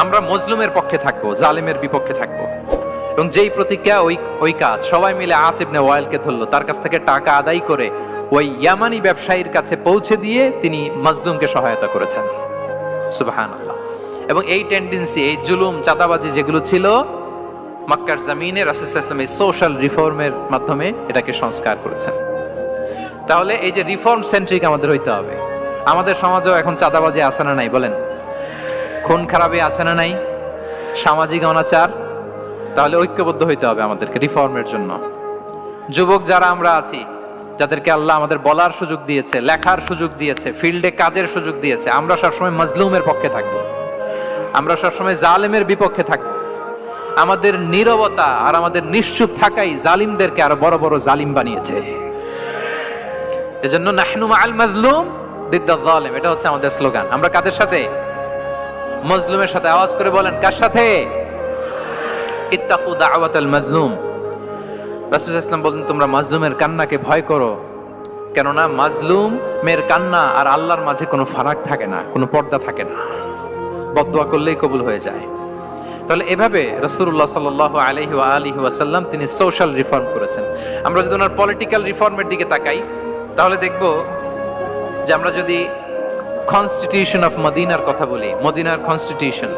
S1: আমরা মজলুমের পক্ষে থাকবো, জালিমের বিপক্ষে থাকবো। এবং যেই প্রতিজ্ঞা ওই কাজ, সবাই মিলে আস ইবনে ওয়াইলকে ধরলো, তার কাছ থেকে টাকা আদায় করে ওই ইয়ামানি ব্যবসায়ীর কাছে পৌঁছে দিয়ে তিনি মাজলুমকে সহায়তা করেছেন। সুবহানাল্লাহ। এবং এই টেন্ডেন্সি, এই জুলুম চাঁদাবাজি যেগুলো ছিল মক্কার জমিনে রাসূল সাল্লাল্লাহু আলাইহি ওয়াসাল্লাম এই সোশ্যাল রিফর্মের মাধ্যমে এটাকে সংস্কার করেছেন। তাহলে এই যে রিফর্ম সেন্ট্রিক আমাদের হইতে হবে। আমাদের সমাজেও এখন চাঁদাবাজি আছে না নাই বলেন, খুন খারাপি আছে না নাই, সামাজিক অনাচার। তাহলে ঐক্যবদ্ধ হইতে হবে আমাদেরকে রিফর্মের জন্য। যুবক যারা আমরা আছি, যাদেরকে আল্লাহ আমাদের বলার সুযোগ দিয়েছে, লেখার সুযোগ দিয়েছে, ফিল্ডে কাজের সুযোগ দিয়েছে, আমরা সবসময় মাজলুমের পক্ষে থাকবো, আমরা সবসময় জালেমের বিপক্ষে থাকবো। আমাদের নীরবতা আর আমাদের নিশ্চুপ থাকাই জালিমদেরকে আরো বড় বড় জালিম বানিয়েছে। এজন্য নাহনু মাআল মাজলুম দিদ্দা যালিম, এটা হচ্ছে আমাদের স্লোগান। আমরা কাদের সাথে? মাজলুমের সাথে। আওয়াজ করে বলেন, কার সাথে? ইত্তাকু দাওয়াতাল মাজলুম। রাসূল সাল্লাল্লাহু আলাইহি ওয়াসাল্লাম বলেন, তোমরা মাজলুমের কান্নাকে ভয় করো, কেননা মাজলুমের কান্না আর আল্লাহর মাঝে কোনো ফারাক থাকে না, কোনো পর্দা থাকে না, বদদুয়া করলেই কবুল হয়ে যায়। তাহলে এভাবে রাসূলুল্লাহ সাল্লাল্লাহু আলাইহি ওয়া আলিহি ওয়াসাল্লাম তিনি সোশ্যাল রিফর্ম করেছেন। আমরা যদি ওনার পলিটিক্যাল রিফর্মের দিকে তাকাই, তাহলে দেখব যে আমরা যদি কনস্টিটিউশন অফ মদিনার কথা বলি, মদিনার কনস্টিটিউশন,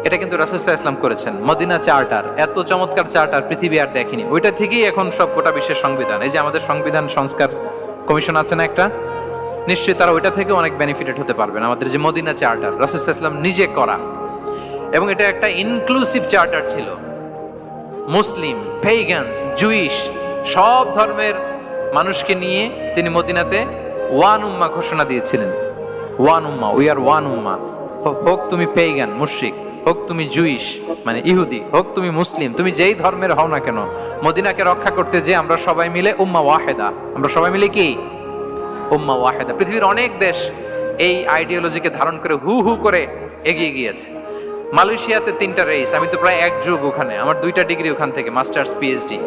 S1: এটা কিন্তু রাসূল সাল্লাল্লাহু আলাইহি ওয়াসাল্লাম করেছেন। মদিনা চার্টার, এত চমৎকার চার্টার পৃথিবী আর দেখেনি। ওইটা থেকেই এখন সব গোটা বিশ্বের সংবিধান। এই যে আমাদের সংবিধান সংস্কার কমিশন আছে না একটা, নিশ্চয়ই তারা ওইটা থেকে অনেক বেনিফিটেড হতে পারবেন। আমাদের যে মদিনা চার্টার রাসূল সাল্লাল্লাহু আলাইহি ওয়াসাল্লাম নিজে করা, এবং এটা একটা ইনক্লুসিভ চার্টার ছিল। মুসলিম, পেগানস, জুইশ, সব ধর্মের মানুষকে নিয়ে তিনি মদিনাতে ওয়ান উম্মাহ ঘোষণা দিয়েছিলেন। ওয়ান উম্মাহ, উই আর ওয়ান উম্মাহ। হোক তুমি পেগান মুশরিক, হোক তুমি জুইশ মানে ইহুদি, হোক তুমি মুসলিম, তুমি যেই ধর্মের হও না কেন, মদিনাকে রক্ষা করতে যে আমরা সবাই মিলে উম্মাহ ওয়াহিদা, আমরা সবাই মিলে কি উম্মাহ ওয়াহিদা। পৃথিবীর অনেক দেশ এই আইডিওলজিকে ধারণ করে হু হু করে এগিয়ে গিয়েছে। মালয়েশিয়াতে 3টা রেস, আমি তো প্রায় এক যুগ ওখানে, আমার 2টা ডিগ্রি ওখান থেকে, মাস্টার্স পিএইচডি।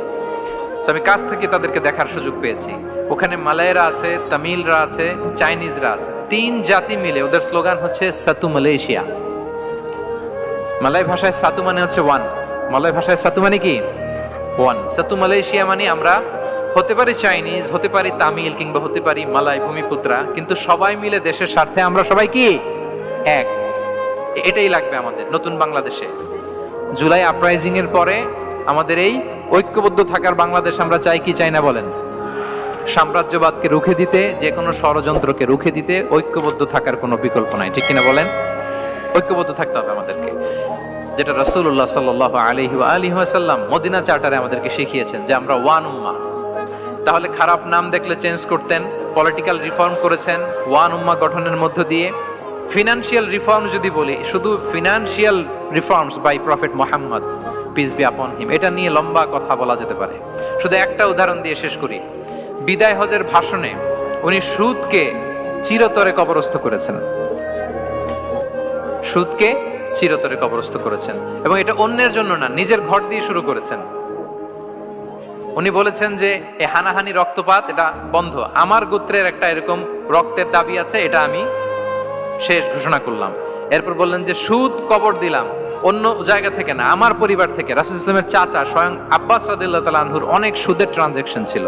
S1: আমি কাছ থেকে তাদেরকে দেখার সুযোগ পেয়েছি। ওখানে মালয়েরা আছে, তামিলরা আছে, চাইনিজরা আছে, 3 জাতি মিলে ওদের স্লোগান হচ্ছে সাতু মালয়েশিয়া। মালয় ভাষায় সাতু মানে হচ্ছে ওয়ান, মালয় ভাষায় সাতু মানে কি ওয়ান। সাতু মালয়েশিয়া মানে আমরা হতে পারি চাইনিজ, হতে পারি তামিল, কিংবা হতে পারি মালয় ভূমিপুত্রা, কিন্তু সবাই মিলে দেশের স্বার্থে আমরা সবাই কি এক। এটাই লাগবে আমাদের নতুন বাংলাদেশে। জুলাই আপরাইজিং এর পরে আমাদের এই ঐক্যবদ্ধ থাকার বাংলাদেশ আমরা চাই কি চাই না বলেন? সাম্রাজ্যবাদকে রুখে দিতে, যে কোনো ষড়যন্ত্রকে রুখে দিতে ঐক্যবদ্ধ থাকার কোনো বিকল্প নাই, ঠিক কিনা বলেন? ঐক্যবদ্ধ থাকতে হবে আমাদেরকে, যেটা রাসূলুল্লাহ সাল্লাল্লাহু আলাইহি ওয়া আলিহি ওয়াসাল্লাম মদিনা চার্টারে আমাদেরকে শিখিয়েছেন যে আমরা ওয়ান উম্মাহ। তাহলে খারাপ নাম দেখলে চেঞ্জ করতেন, পলিটিক্যাল রিফর্ম করেছেন ওয়ান উম্মাহ গঠনের মধ্য দিয়ে। ফিনান্সিয়াল রিফর্ম যদি বলি, শুধু financial reforms by prophet Muhammad peace be upon him, এটা নিয়ে লম্বা কথা বলা যেতে পারে। শুধু একটা উদাহরণ দিয়ে শেষ করি। বিদায় হজের ভাষণে উনি সুদকে চিরতরে কবরস্থ করেছেন, সুদকে চিরতরে কবরস্থ করেছেন, এবং এটা অন্যের জন্য না, নিজের ঘর দিয়ে শুরু করেছেন। উনি বলেছেন যে এই হানাহানি রক্তপাত এটা বন্ধ, আমার গোত্রের একটা এরকম রক্তের দাবি আছে, এটা আমি শেষ ঘোষণা করলাম। এরপর বললেন যে সুদ কবর দিলাম, অন্য জায়গা থেকে না, আমার পরিবার থেকে। রাসূল ইসলামের চাচা স্বয়ং আব্বাস রাদিয়াল্লাহু তাআলা আনহুর অনেক সুদের ট্রানজাকশন ছিল,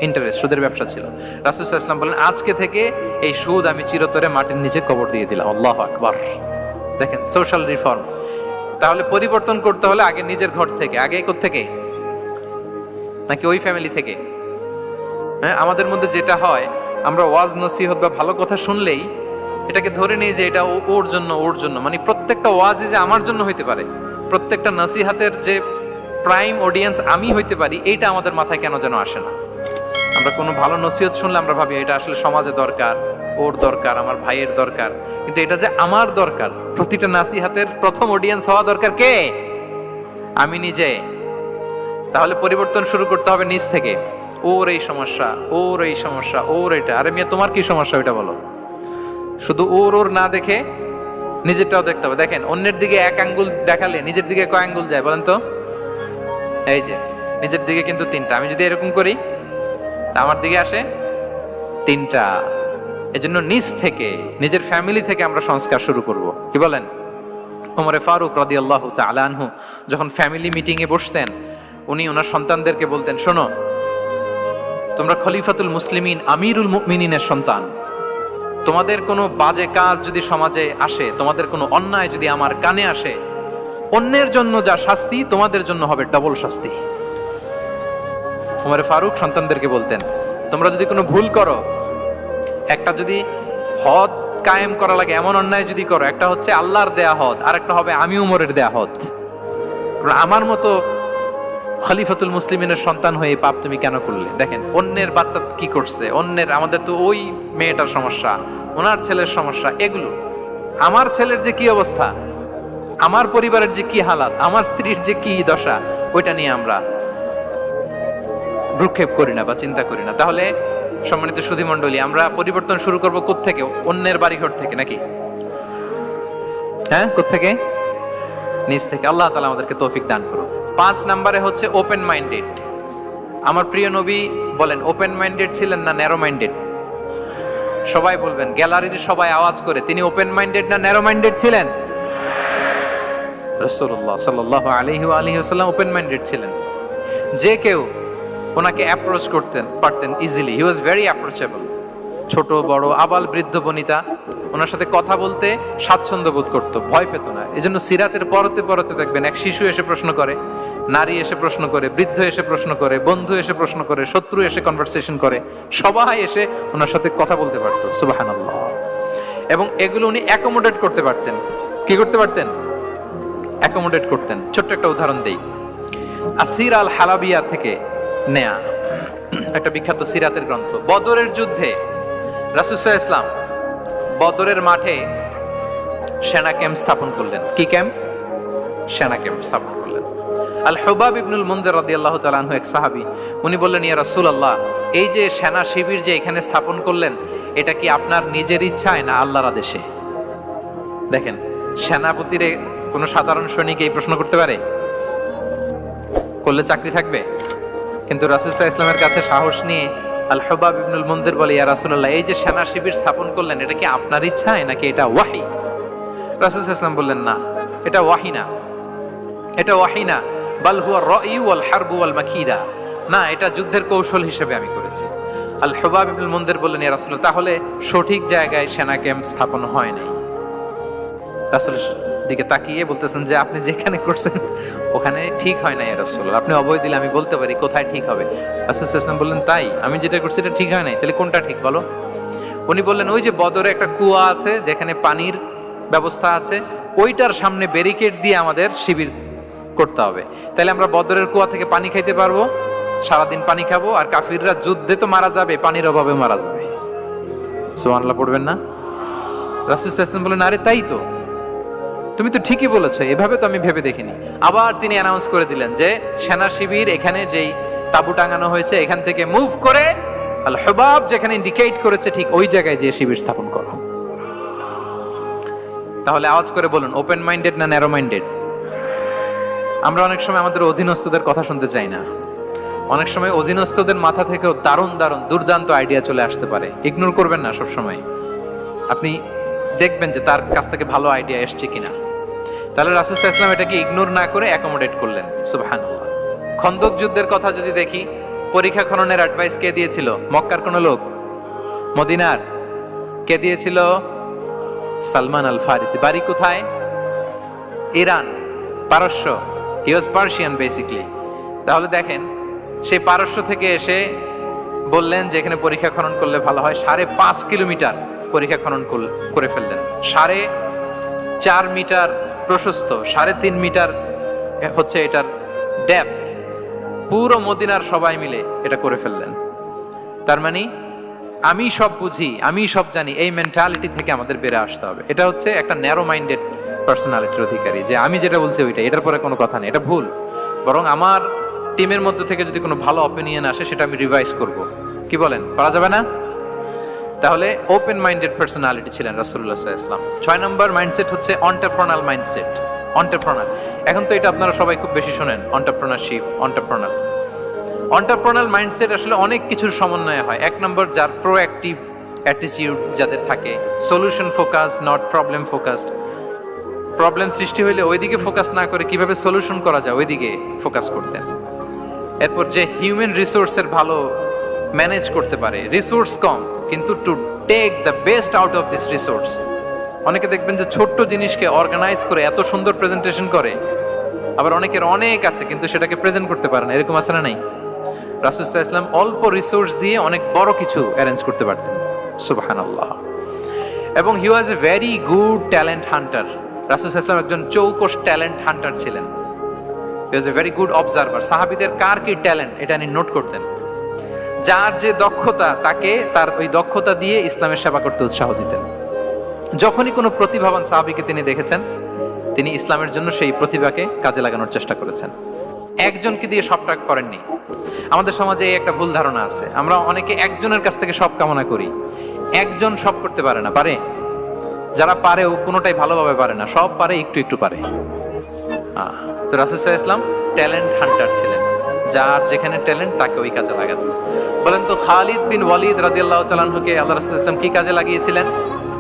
S1: ইন্টারেস্ট, সুদের ব্যবসা ছিল। রাসূল সাল্লাল্লাহু আলাইহি ওয়াসাল্লাম বলেন আজকে থেকে এই সুদ আমি চিরতরে মাটির নিচে কবর দিয়ে দিলাম। আল্লাহু আকবার। দেখেন সোশ্যাল রিফর্ম। তাহলে পরিবর্তন করতে হলে আগে নিজের ঘর থেকে, আগে কোত্থেকে? নাকি ওই ফ্যামিলি থেকে? হ্যাঁ, আমাদের মধ্যে যেটা হয়, আমরা ওয়াজ নসিহত বা ভালো কথা শুনলেই এটাকে ধরে নিই যে এটা ওর জন্য, ওর জন্য, মানে প্রত্যেকটা ওয়াজই যে আমার জন্য হইতে পারে, প্রত্যেকটা নসিহাতের যে প্রাইম অডিয়েন্স আমি হইতে পারি, এইটা আমাদের মাথায় কেন যেন আসে না। আমরা কোনো ভালো নসিহত শুনলে আমরা ভাবি এটা আসলে সমাজে দরকার, ওর দরকার, আমার ভাইয়ের দরকার, কিন্তু এটা যে আমার দরকার, প্রতিটা নসিহাতের প্রথম অডিয়েন্স হওয়া দরকার কে? আমি নিজে। তাহলে পরিবর্তন শুরু করতে হবে নিজ থেকে। ওর এই সমস্যা, ওর এই সমস্যা, ওর এটা। আরে মিয়া, তোমার কি সমস্যা ওইটা বলো। শুধু ওর ওর না দেখে নিজেরটাও দেখতে হবে। দেখেন, অন্যের দিকে এক আঙ্গুল দেখালে নিজের দিকে কয় আঙ্গুল যায় বলেন তো? এই যে নিজের দিকে কিন্তু 3টা। আমি যদি এরকম করি তা আমার দিকে আসে 3টা। এজন্য নিজ থেকে, নিজের ফ্যামিলি থেকে আমরা সংস্কার শুরু করব। কি বলেন? ওমরে ফারুক রাদিয়াল্লাহু তাআলা আনহু যখন ফ্যামিলি মিটিং এ বসতেন, উনি ওনার সন্তানদেরকে বলতেন, শোনো, তোমরা খলিফাতুল মুসলিমিন, আমিরুল মুমিনিনের সন্তান, তোমাদের কোনো বাজে কাজ যদি সমাজে আসে, তোমাদের কোনো অন্যায় যদি আমার কানে আসে, অন্যের জন্য যা শাস্তি তোমাদের জন্য হবে ডবল শাস্তি। ওমর ফারুক সন্তানদেরকে বলতেন, তোমরা যদি কোনো ভুল করো, একটা যদি হদ কায়েম করা লাগে এমন অন্যায় যদি করো, একটা হচ্ছে আল্লাহর দেয়া হদ, আর একটা হবে আমি উমরের দেয়া হদ। আমার মতো খলিফাতুল মুসলিমিনের সন্তান হয়ে পাপ তুমি কেন করলে? দেখেন অন্যের বাচ্চা কি করছে, অন্যের, আমাদের তো ওই মেয়েটার সমস্যা, ওনার ছেলের সমস্যা, এগুলো আমার ছেলের যে কি অবস্থা, আমার পরিবারের যে কি হালাত, আমার স্ত্রীর যে কি দশা, ওইটা নিয়ে আমরা ভ্রুক্ষেপ করি না বা চিন্তা করি না। তাহলে সম্মানিত সুধীমণ্ডলী, আমরা পরিবর্তন শুরু করব কোত্থেকে? অন্যের বাড়িঘর থেকে নাকি? হ্যাঁ, কোত্থেকে? নিজ থেকে। আল্লাহ তাআলা আমাদেরকে তৌফিক দান করুন। 5 নম্বরে হচ্ছে ওপেন মাইন্ডেড। আমার প্রিয় নবী বলেন ওপেন মাইন্ডেড ছিলেন না ন্যারো মাইন্ডেড? সবাই বলবেন, গ্যালারির সবাই আওয়াজ করে, তিনি ওপেন মাইন্ডেড না ন্যারো মাইন্ডেড ছিলেন? রাসূলুল্লাহ সাল্লাল্লাহু আলাইহি ওয়া আলিহি ওয়াসাল্লাম ওপেন মাইন্ডেড ছিলেন। যে কেউ ওনাকে অ্যাপ্রোচ করতেন পারতেন easily, he was very approachable. ছোট বড় আবাল বৃদ্ধ বনিতা ওনার সাথে কথা বলতে স্বাচ্ছন্দ্য বোধ করতো, ভয় পেত না। এজন্য সিরাতের পরতে পরতে দেখবেন এক শিশু এসে প্রশ্ন করে, নারী এসে প্রশ্ন করে, বৃদ্ধ এসে প্রশ্ন করে, বন্ধু এসে প্রশ্ন করে, শত্রু এসে কনভারসেশন করে, সবাই এসে ওনার সাথে কথা বলতে পারতো। সুবহানাল্লাহ। এবং এগুলো উনি অ্যাকোমোডেট করতে পারতেন। কি করতে পারতেন? অ্যাকোমোডেট করতেন। ছোট্ট একটা উদাহরণ দেই, আসির আল হালাবিয়া থেকে নেয়া একটা বিখ্যাত সিরাতের গ্রন্থ। বদরের যুদ্ধে রাসূল সাল্লাল্লাহু আলাইহি ওয়াসাল্লাম বদরের মাঠে সেনা ক্যাম্প স্থাপন করলেন। কি ক্যাম্প? সেনা ক্যাম্প স্থাপন করলেন। আল হুবাব ইবনুল মুনজির রাদিয়াল্লাহু তাআলা আনহু এক সাহাবী, উনি বললেন, ইয়া রাসূলুল্লাহ, এই যে সেনা শিবির যে এখানে স্থাপন করলেন, এটা কি আপনার নিজের ইচ্ছায় না আল্লাহর আদেশে? দেখেন, সেনাপতিরে কোনো সাধারণ সৈনিক এই প্রশ্ন করতে পারে? করলে চাকরি থাকবে? কিন্তু রাসূল সাল্লাল্লাহু আলাইহি ওয়াসাল্লামের কাছে সাহস নিয়ে আল হুবাব ইবনুল মুনজির বলে, ইয়া রাসূলুল্লাহ, এই যে সেনা শিবির স্থাপন করলেন, এটা কি আপনার ইচ্ছায় নাকি এটা ওয়াহী? রাসূল সাল্লাল্লাহু আলাইহি ওয়াসাল্লাম বললেন, না, এটা ওয়াহী না, এটা ওয়াহী না, বাল হুয়া রাই ওয়াল হারবু ওয়াল মাকিদা, না, এটা যুদ্ধের কৌশল হিসেবে আমি করেছি। আল হুবাব ইবনুল মুনজির বললেন, ইয়া রাসূলুল্লাহ, তাহলে সঠিক জায়গায় সেনা ক্যাম্প স্থাপন হয় নাই। রাসূলের দিকে তাকিয়ে বলতেছেন যে আপনি যেখানে করছেন ওখানে ঠিক হয় না ইয়া রাসূলুল্লাহ, আপনি অভয় দিলে আমি বলতে পারি কোথায় ঠিক হবে। রাসূল সাল্লাল্লাহু আলাইহি ওয়াসাল্লাম বললেন, তাই? আমি যেটা করছি এটা ঠিক হয় নাই, তাহলে কোনটা ঠিক বলো? উনি বললেন, ওই যে বদরে একটা কুয়া আছে যেখানে পানির ব্যবস্থা আছে, ওইটার সামনে ব্যারিকেড দিয়ে আমাদের শিবির করতে হবে, তাহলে আমরা বদরের কুয়া থেকে পানি খাইতে পারবো, সারাদিন পানি খাবো, আর কাফিররা যুদ্ধে তো মারা যাবে, পানির অভাবে মারা যাবে। সুবহানাল্লাহ পড়বেন না? রাসূল সাল্লাল্লাহু আলাইহি ওয়াসাল্লাম বললেন, আরে তাই তো, তুমি তো ঠিকই বলেছো, এভাবে তো আমি ভেবে দেখিনি। আবার তিনি অ্যানাউন্স করে দিলেন যে সেনা শিবির এখানে যেই তাবু টাঙানো হয়েছে এখান থেকে মুভ করে আল হুবাব যেখানে ইন্ডিকেট করেছে ঠিক ওই জায়গায় যে শিবির স্থাপন করো। তাহলে আওয়াজ করে বলুন, ওপেন মাইন্ডেড না ন্যারো মাইন্ডেড? আমরা অনেক সময় আমাদের অধীনস্থদের কথা শুনতে চাই না। অনেক সময় অধীনস্থদের মাথা থেকেও দারুণ দারুণ দুর্দান্ত আইডিয়া চলে আসতে পারে। ইগনোর করবেন না সব সময়, আপনি দেখবেন যে তার কাছ থেকে ভালো আইডিয়া এসছে কিনা। তাহলে রাসূল সাল্লাল্লাহু আলাইহি ওয়াসাল্লাম এটাকে ইগনোর না করে অ্যাকোমোডেট করলেন। সুবহানাল্লাহ। খন্দক যুদ্ধের কথা যদি দেখি, পরীক্ষা খননের অ্যাডভাইস কে দিয়েছিল? মক্কার কোন লোক? মদিনার? কে দিয়েছিল? সালমান আল ফারিসি। বাড়ি কোথায়? ইরান, পারস্য। হি ওয়াজ পার্সিয়ান বেসিক্যালি। তাহলে দেখেন, সেই পারস্য থেকে এসে বললেন যে এখানে পরীক্ষা খনন করলে ভালো হয়। 5.5 কিলোমিটার পরীক্ষা খনন করে ফেললেন। 4.5 মিটার প্রশস্ত, 3.5 মিটার হচ্ছে এটার ডেপথ। পুরো মদিনার সবাই মিলে এটা করে ফেললেন। তার মানে আমি সব বুঝি, আমি সব জানি, এই মেন্টালিটি থেকে আমাদের বেড়ে আসতে হবে। এটা হচ্ছে একটা ন্যারো মাইন্ডেড পার্সোনালিটির অধিকারী, যে আমি যেটা বলছি ওইটা, এটার পরে কোনো কথা নেই, এটা ভুল। বরং আমার টিমের মধ্যে থেকে যদি কোনো ভালো অপিনিয়ন আসে সেটা আমি রিভাইজ করব। কি বলেন, করা যাবে না? তাহলে ওপেন মাইন্ডেড পার্সোনালিটি ছিলেন রাসূলুল্লাহ সাল্লাল্লাহু আলাইহি ওয়াসাল্লাম। 6 নম্বর মাইন্ডসেট হচ্ছে এন্টারপ্রেনার মাইন্ডসেট। এন্টারপ্রেনার, এখন তো এটা আপনারা সবাই খুব বেশি শোনেন, এন্টারপ্রেনারশিপ, এন্টারপ্রেনার মাইন্ডসেট আসলে অনেক কিছুর সমন্বয় হয়। 1 নম্বর, যার প্রোঅ্যাক্টিভ অ্যাটিটিউড যাদের থাকে, solution focused, not problem focused. Problem সৃষ্টি হইলে ওইদিকে ফোকাস না করে কিভাবে সলিউশন করা যায় ওইদিকে ফোকাস করতেন। এরপর যে হিউম্যান রিসোর্সের ভালো ম্যানেজ করতে পারে, রিসোর্স কম কিন্তু to take the best out of this resource. অনেকে দেখবেন যে ছোট্ট জিনিসকে অর্গানাইজ করে এত সুন্দর প্রেজেন্টেশন করে, আবার অনেকের অনেক আছে কিন্তু সেটাকে প্রেজেন্ট করতে পারে না, এরকম আছে না নাই? রাসূল সাল্লাল্লাহু আলাইহি ওয়াসাল্লাম অল্প রিসোর্স দিয়ে অনেক বড় কিছু অ্যারেঞ্জ করতে পারতেন, সুবহানাল্লাহ। এবং he was a very good talent hunter. রাসূল সাল্লাল্লাহু আলাইহি ওয়াসাল্লাম একজন চৌকস ট্যালেন্ট হান্টার ছিলেন। He was a very good observer. সাহাবীদের কার কি ট্যালেন্ট এটা তিনি নোট করতেন। যার যে দক্ষতা তাকে তার ওই দক্ষতা দিয়ে ইসলামের সেবা করতে উৎসাহ দিতেন। যখনই কোনো প্রতিভাবান সাহাবীকে তিনি দেখেছেন, তিনি ইসলামের জন্য সেই প্রতিভাকে কাজে লাগানোর চেষ্টা করেছেন। একজনকে দিয়ে সবটা করেননি। আমাদের সমাজে এই একটা ভুল ধারণা আছে, আমরা অনেকে একজনের কাছ থেকে সব কামনা করি। একজন সব করতে পারে না, পারে? যারা পারেও কোনোটাই ভালোভাবে পারে না, সব পারে একটু একটু পারে। তো রাসূল সাল্লাল্লাহু আলাইহি ওয়াসাল্লাম ট্যালেন্ট হান্টার ছিলেন, যার যেখানে ট্যালেন্ট তাকে ওই কাজে লাগাতেন। বলেন তো খালিদ বিন ওয়ালিদ রাদিয়াল্লাহু তাআলা আনহুকে আল্লাহ রাসূল সাল্লাল্লাহু আলাইহি ওয়াসাল্লাম কি কাজে লাগিয়েছিলেন?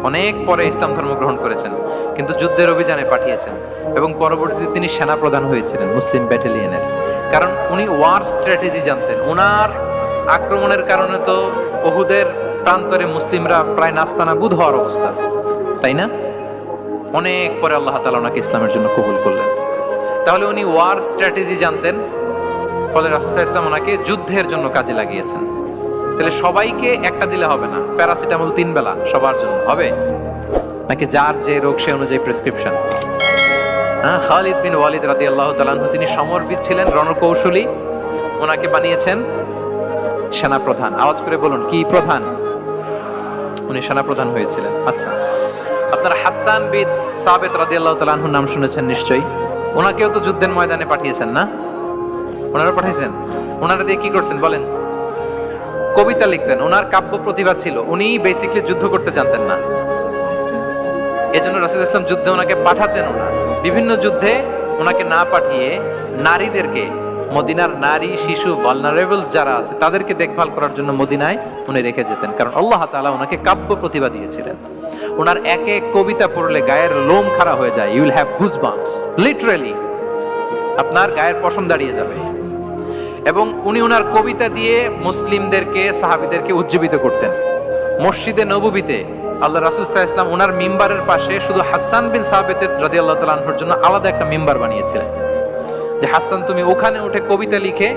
S1: অনেক পরে ইসলাম ধর্ম গ্রহণ করেছেন, কিন্তু যুদ্ধের অভিযানে পাঠিয়েছেন এবং পরবর্তীতে তিনি সেনা প্রধান হয়েছিলেন মুসলিম ব্যাটালিয়নের। কারণ উনি ওয়ার স্ট্র্যাটেজি জানতেন। ওনার আক্রমণের কারণে তো উহুদের প্রান্তরে মুসলিমরা প্রায় নাস্তানাবুদ হওয়ার অবস্থা, তাই না? অনেক পরে আল্লাহ তাআলা ওনাকে ইসলামের জন্য কবুল করলেন। তাহলে উনি ওয়ার স্ট্র্যাটেজি জানতেন, ফলে রাসূল সাল্লাল্লাহু আলাইহি ওয়াসাল্লাম ওনাকে যুদ্ধের জন্য কাজে লাগিয়েছেন। তাহলে সবাইকে একটা দিলে হবে না, প্যারাসিটামল 3 বেলা সবার জন্য হবে নাকি যার যে রোগ সে অনুযায়ী প্রেসক্রিপশন? হ্যাঁ, খালিদ বিন ওয়ালিদ রাদিয়াল্লাহু তাআলা আনহু তিনি সমরবিদ ছিলেন, রণকৌশলী। ওনাকে বানিয়েছেন সেনাপ্রধান। আওয়াজ করে বলুন, কি প্রধান? উনি সেনাপ্রধান হয়েছিলেন। আচ্ছা, আপনারা হাসান বিন সাবিত রাদিয়াল্লাহু তাআলা আনহুর নাম শুনেছেন নিশ্চয়ই। ওনাকেও তো যুদ্ধের ময়দানে পাঠিয়েছেন না? ওনারা পাঠিয়েছেন। ওনারা দিয়ে কি করছেন বলেন? কবিতা লিখতেন। ওনার কাব্য প্রতিভা ছিল। উনি বেসিক্যালি যুদ্ধ করতে জানতেন না, এজন্য রাসূল ইসলাম যুদ্ধে ওনাকে পাঠাতেন না। বিভিন্ন যুদ্ধে ওনাকে না পাঠিয়ে নারীদেরকে, মদিনার নারী শিশু ভালনারেবলস যারা আছে তাদেরকে দেখভাল করার জন্য মদিনায় উনি রেখে যেতেন, কারণ আল্লাহ তাআলা ওনাকে কাব্য প্রতিভা দিয়েছিলেন। ওনার এক এক কবিতা পড়লে গায়ের লোম খাড়া হয়ে যায়। You will have goosebumps, literally আপনার গায়ের পশম দাঁড়িয়ে যাবে। এবং উনি ওনার কবিতা দিয়ে মুসলিমদেরকে, সাহাবীদেরকে উজ্জীবিত করতেন। মসজিদে নববীতে আল্লাহ রাসূল সাল্লাল্লাহু আলাইহি ওয়াসাল্লাম ওনার মিম্বারের পাশে শুধু হাসান বিন সাবিত রাদিয়াল্লাহু তাআলা আনহুর জন্য আলাদা একটা মিম্বার বানিয়েছিলেন, যে হাসান তুমি ওখানে উঠে কবিতা লিখে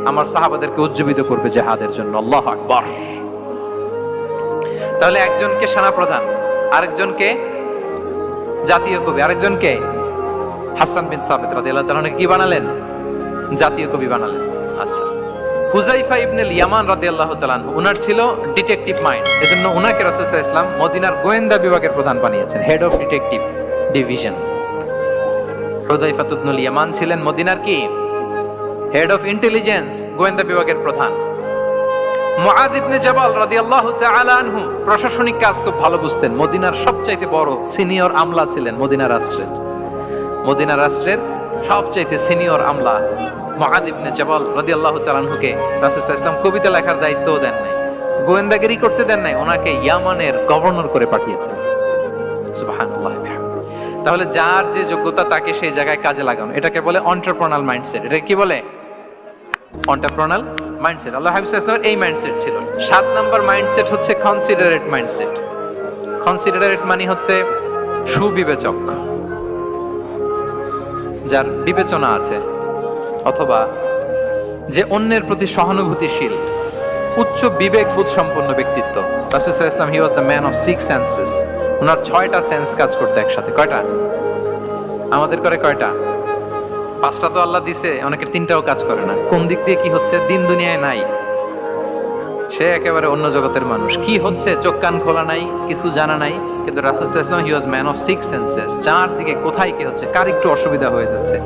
S1: আমার সাহাবাদেরকে উজ্জীবিত করবে জিহাদের জন্য। আল্লাহু আকবার। তাহলে একজনকে সেনাপ্রধান, আরেকজনকে জাতীয় কবি, আরেকজনকে হাসান বিন সাবিত রাদিয়াল্লাহু তাআলা আনহু কি বানালেন? জাতীয় কবি বানালেন। আচ্ছা, হুযাইফা ইবনে ইয়ামান রাদিয়াল্লাহু তাআলা আনহু, উনার ছিল ডিটেকটিভ মাইন্ড, এজন্য উনাকে রাসূল সাল্লাল্লাহু আলাইহি ওয়াসাল্লাম মদিনার গোয়েন্দা বিভাগের প্রধান বানিয়েছেন, হেড অফ ডিটেকটিভ ডিভিশন। হুযাইফা ইবনুল ইয়ামান ছিলেন মদিনার কি? হেড অফ ইন্টেলিজেন্স, গোয়েন্দা বিভাগের প্রধান। মুআয ইবনে জাবাল রাদিয়াল্লাহু তাআলা আনহু প্রশাসনিক কাজ খুব ভালো বুঝতেন। মদিনার সবচাইতে বড় সিনিয়র আমলা ছিলেন মদিনা রাষ্ট্রের। মদিনা রাষ্ট্রের সবচাইতে সিনিয়র আমলা মুআয ইবনে জাবাল রাদিয়াল্লাহু তাআলা আনহুকে রাসূল সাল্লাল্লাহু আলাইহি ওয়াসাল্লাম কবিতা লেখার দায়িত্বও দেন নাই, গোয়েন্দাগিরি করতে দেন নাই, ওনাকে ইয়ামানের গভর্নর করে পাঠিয়েছেন। সুবহানাল্লাহ। তাহলে যার যে যোগ্যতা তাকে সেই জায়গায় কাজে লাগানো, এটাকে বলে এন্টারপ্রেনাল মাইন্ডসেট। এটা কি বলে? এন্টারপ্রেনাল মাইন্ডসেট। আল্লাহ হাবিব সাল্লাল্লাহু আলাইহি ওয়াসাল্লামের এই মাইন্ডসেট ছিল। 7 নাম্বার মাইন্ডসেট হচ্ছে কনসিডারেট মাইন্ডসেট। কনসিডারেট মানে হচ্ছে সুবিবেচক, যার বিবেচনা আছে, অথবা যে অন্যের প্রতি সহানুভূতিশীল, উচ্চ বিবেকবোধ সম্পন্ন ব্যক্তিত্ব। রাসূল সাল্লাল্লাহু আলাইহি ওয়াসাল্লাম he was the man of 6 senses. ওনার 6টা সেন্স কাজ করতে একসাথে। কয়টা? আমাদের করে কয়টা? 5টা তো আল্লাহ দিছে, অনেকের 3টাও কাজ করে না। কোন দিক দিয়ে কি হচ্ছে দিন দুনিয়ায় নাই, সে একেবারে অন্য জগতের মানুষ। কি হচ্ছে চোখ কান খোলা নাই, কিছু জানা নাই। কিন্তু রাসূল সাল্লাল্লাহু আলাইহি ওয়াসাল্লাম he was man of 6 senses. চারদিকে কোথায় কি হচ্ছে, কার একটু অসুবিধা হয়ে যাচ্ছে,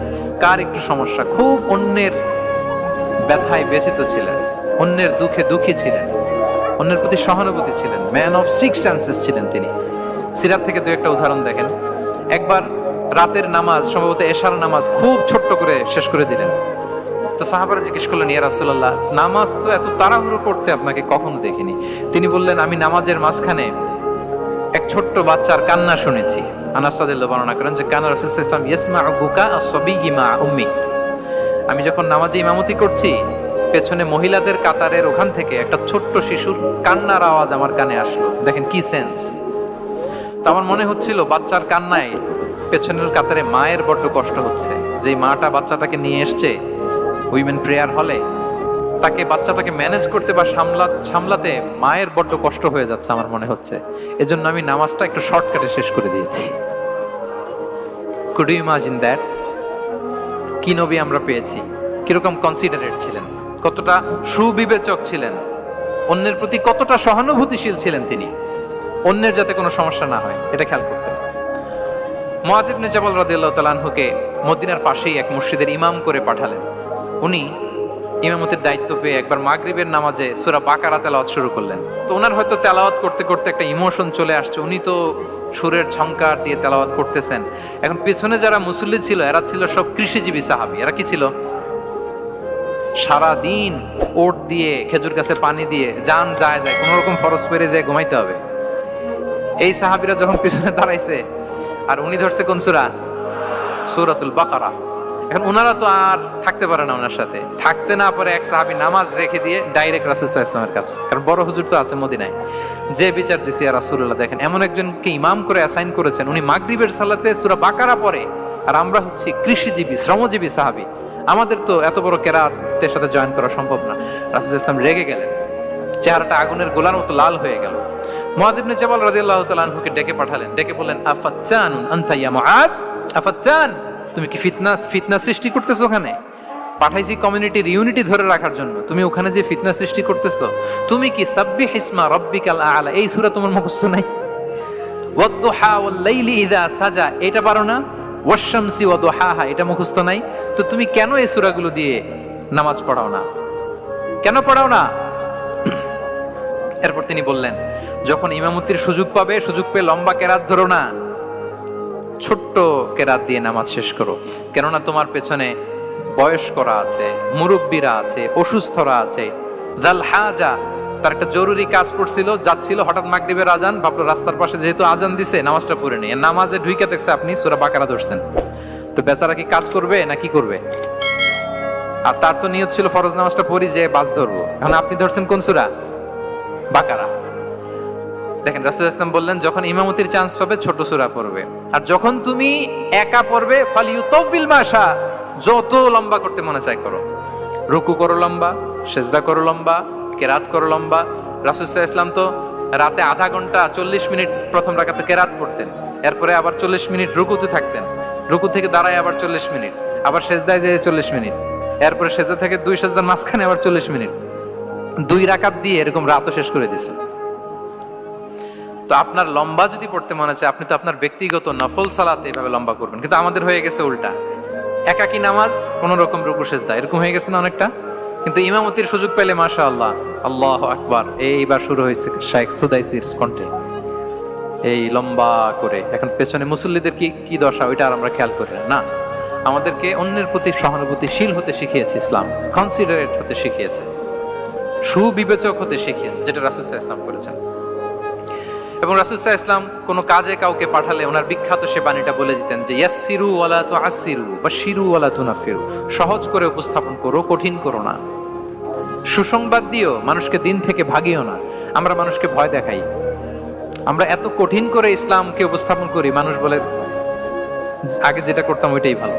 S1: কার একটু সমস্যা, খুব অন্যের ব্যথায় ব্যথিত ছিলেন, অন্যের দুঃখে দুঃখী ছিলেন, অন্যের প্রতি সহানুভূতি ছিলেন। ম্যান অফ 6 সেন্সেস ছিলেন তিনি। সিরাত থেকে দু একটা উদাহরণ দেখেন। একবার রাতের নামাজ, সম্ভবত এশার নামাজ, খুব ছোট্ট করে শেষ করে দিলেন। তো সাহাবারা জিজ্ঞেস করলেন, ইয়া রাসূলুল্লাহ, নামাজ তো এত তাড়াহুড়ো করতে আপনাকে কখনো দেখিনি। তিনি বললেন, আমি নামাজের মাঝখানে এক ছোট্ট বাচ্চার কান্না শুনেছি। আনাস রাদিয়াল্লাহু বর্ণনা করেন যে কানা রাসূলুল্লাহ সাল্লাল্লাহু আলাইহি ওয়াসাল্লাম ইয়াসমাউ বুকা আস-সাবিয়্যি মা উম্মি। আমি যখন নামাজে ইমামতি করছি, পেছনে মহিলাদের কাতারের ওখান থেকে একটা ছোট্ট শিশুর কান্নার আওয়াজ আমার কানে আসলো। দেখেন কি সেন্স। তো আমার মনে হচ্ছিল বাচ্চার কান্নায় পেছনের কাতারে মায়ের বড্ড কষ্ট হচ্ছে, যে মাটা বাচ্চাটাকে নিয়ে এসছে উইমেন প্রেয়ার হলে, তাকে বাচ্চাটাকে ম্যানেজ করতে বা সামলাতে মায়ের বড্ড কষ্ট হয়ে যাচ্ছে আমার মনে হচ্ছে। এজন্য আমি নামাজটা একটু শর্টকাটে শেষ করে দিয়েছি। Could you imagine that? কি নবী আমরা পেয়েছি, কিরকম কনসিডারেট ছিলেন, কতটা সুবিবেচক ছিলেন, অন্যের প্রতি কতটা সহানুভূতিশীল ছিলেন তিনি, অন্যের যাতে কোনো সমস্যা না হয় এটা খেয়াল করতেন। মুআয ইবনে জাবাল রাদিয়াল্লাহু তাআলা আনহুকে মদিনার পাশেই এক মসজিদের ইমাম করে পাঠালেন। উনি ইমামতির দায়িত্ব পেয়ে একবার মাগরিবের নামাজে সূরা বাকারা তেলাওয়াত শুরু করলেন। তো ওনার হয়তো তেলাওয়াত করতে করতে একটা ইমোশন চলে আসছে, উনি তো সুরের ঝংকার দিয়ে তেলাওয়াত করতেছেন। এখন পিছনে যারা মুসল্লি ছিল এরা ছিল সব কৃষিজীবী সাহাবী। এরা কি ছিল? সারা দিন ওট দিয়ে খেজুর গাছে পানি দিয়ে জান যায় কোন রকম ফরজ পেরে যায় ঘুমাইতে হবে। এই সাহাবীরা যখন পিছনে দাঁড়াইছে আর উনি ধরছে কোন সূরা? সূরাতুল বাকারা। এখন ওনারা তো আর থাকতে পারে না, ওনার সাথে থাকতে না পারে এক সাহাবী নামাজ রেখে দিয়ে ডাইরেক্ট রাসূল সাল্লাল্লাহু আলাইহি ওয়াসাল্লামের কাছে, কারণ বড় হুজুর তো আছে মদিনায়, যে বিচার দিছে ইয়া রাসূলুল্লাহ দেখেন এমন একজনকে ইমাম করে অ্যাসাইন করেছেন, উনি মাগরিবের সালাতে সূরা বাকারা পড়ে, আর আমরা হচ্ছি কৃষিজীবী শ্রমজীবী সাহাবী, আমাদের তো এত বড় কেরাতের সাথে জয়েন করা সম্ভব না। রাসূল সাল্লাল্লাহু আলাইহি ওয়াসাল্লাম রেগে গেলেন, চেহারাটা আগুনের গোলার মতো লাল হয়ে গেল। মুআয ইবনে জাবাল রাদিয়াল্লাহু তাআলা আনহুকে ডেকে পাঠালেন, ডেকে বললেন আফাত্তানুন আনতা ইয়া মুআয, আফাত্তান, তুমি কি ফিতনা সৃষ্টি করতেছো? ওখানে পাঠাইছি কমিউনিটির ইউনিটি ধরে রাখার জন্য, তুমি ওখানে যে ফিতনা সৃষ্টি করতেছো। তুমি কি সাব্বিহ ইসমা রাব্বিকাল আ'লা এই সূরা তোমার মুখস্থ নাই? ওয়াদ-দুহা ওয়াল-লাইলি ইযা সাজা এটা পারো না? ওয়াশ-শামসি ওয়া দুহাহা এটা মুখস্থ নাই? তো তুমি কেন এই সূরাগুলো দিয়ে নামাজ পড়াও না? কেন পড়াও না? এরপর তিনি বললেন, যখন ইমামতির সুযোগ পাবে, সুযোগ পেয়ে লম্বা কেরাত ধরো না, ছোট্ট কেরাত দিয়ে নামাজ শেষ করো। কেননা তোমার পেছনে বয়স্করা আছে, মুরব্বীরা আছে, অসুস্থরা আছে। জাল হাজা, তার একটা জরুরি কাজ পড়ছিল, যাচ্ছিল, হঠাৎ মাগরিবের আজান, ভাবলো রাস্তার পাশে যেহেতু আজান দিছে নামাজটা পড়ে নেই, নামাজে ঢুইকা দেখছে আপনি সূরা বাকারা ধরছেন, তো বেচারা কি কাজ করবে না কি করবে? আর তার তো নিয়ত ছিল ফরজ নামাজটা পড়ি যে বাস ধরবো, এখন আপনি ধরছেন কোন সূরা? বাকারা। দেখেন রাসূল সাল্লাল্লাহু আলাইহি ওয়াসাল্লাম বললেন, যখন ইমামতির চান্স পাবে ছোট সূরা পড়বে, আর যখন তুমি একা পড়বে ফালিউতাউবিল মাশা, যত লম্বা করতে মনে চায় করো, রুকু করো লম্বা, সিজদা করো লম্বা, কেরাত করো লম্বা। রাসূল সাল্লাল্লাহু আলাইহি ওয়াসাল্লাম তো রাতে আধা ঘন্টা 40 মিনিট প্রথম রাকাতে কেরাত পড়তেন, এরপরে আবার 40 মিনিট রুকুতে থাকতেন, রুকু থেকে দাঁড়ায় আবার 40 মিনিট, আবার সিজদায় যেয়ে 40 মিনিট, এরপরে সিজদা থেকে দুই সিজদার মাঝখানে আবার 40 মিনিট, 2 রাকাত দিয়ে এরকম রাতও শেষ করে দিয়েছেন। তো আপনার লম্বা যদি পড়তে মনে চায়, আপনি তো আপনার ব্যক্তিগত নফল সালাতে এভাবে লম্বা করবেন, কিন্তু আমাদের হয়ে গেছে উল্টা, একাকী নামাজ কোন রকম রুকু সিজদা এরকম হয়ে গেছে না অনেকটা। কিন্তু ইমামতির সুযোগ পেলে মাশাআল্লাহ, আল্লাহু আকবার, এইবার শুরু হয়েছে শাইখ সুদাইসির কণ্ঠে এই লম্বা করে। এখন পেছনে মুসল্লিদের কি দশা ওইটা আর আমরা খেয়াল করি না। আমাদেরকে অন্যের প্রতি সহানুভূতিশীল হতে শিখিয়েছে ইসলাম, কনসিডারেট হতে শিখিয়েছে, সুবিবেচক হতে শিখিয়েছে, যেটা রাসূল সাল্লাল্লাহু আলাইহি ওয়াসাল্লাম করেছেন। এবং রাসূল সাল্লাল্লাহু আলাইহি ওয়াসাল্লাম কোনো কাজে কাউকে পাঠালে ওনার বিখ্যাত সে বাণীটা বলে দিতেন যে ইয়াসসিরু ওয়ালা তুআসসিরু বাশশিরু ওয়ালা তুনাফিরু, সহজ করে উপস্থাপন করো, কঠিন করো না। সুসংবাদ দিও, মানুষকে দিন থেকে ভাগিও না। আমরা মানুষকে ভয় দেখাই, আমরা এত কঠিন করে ইসলামকে উপস্থাপন করি, মানুষ বলে আগে যেটা করতাম ওইটাই ভালো।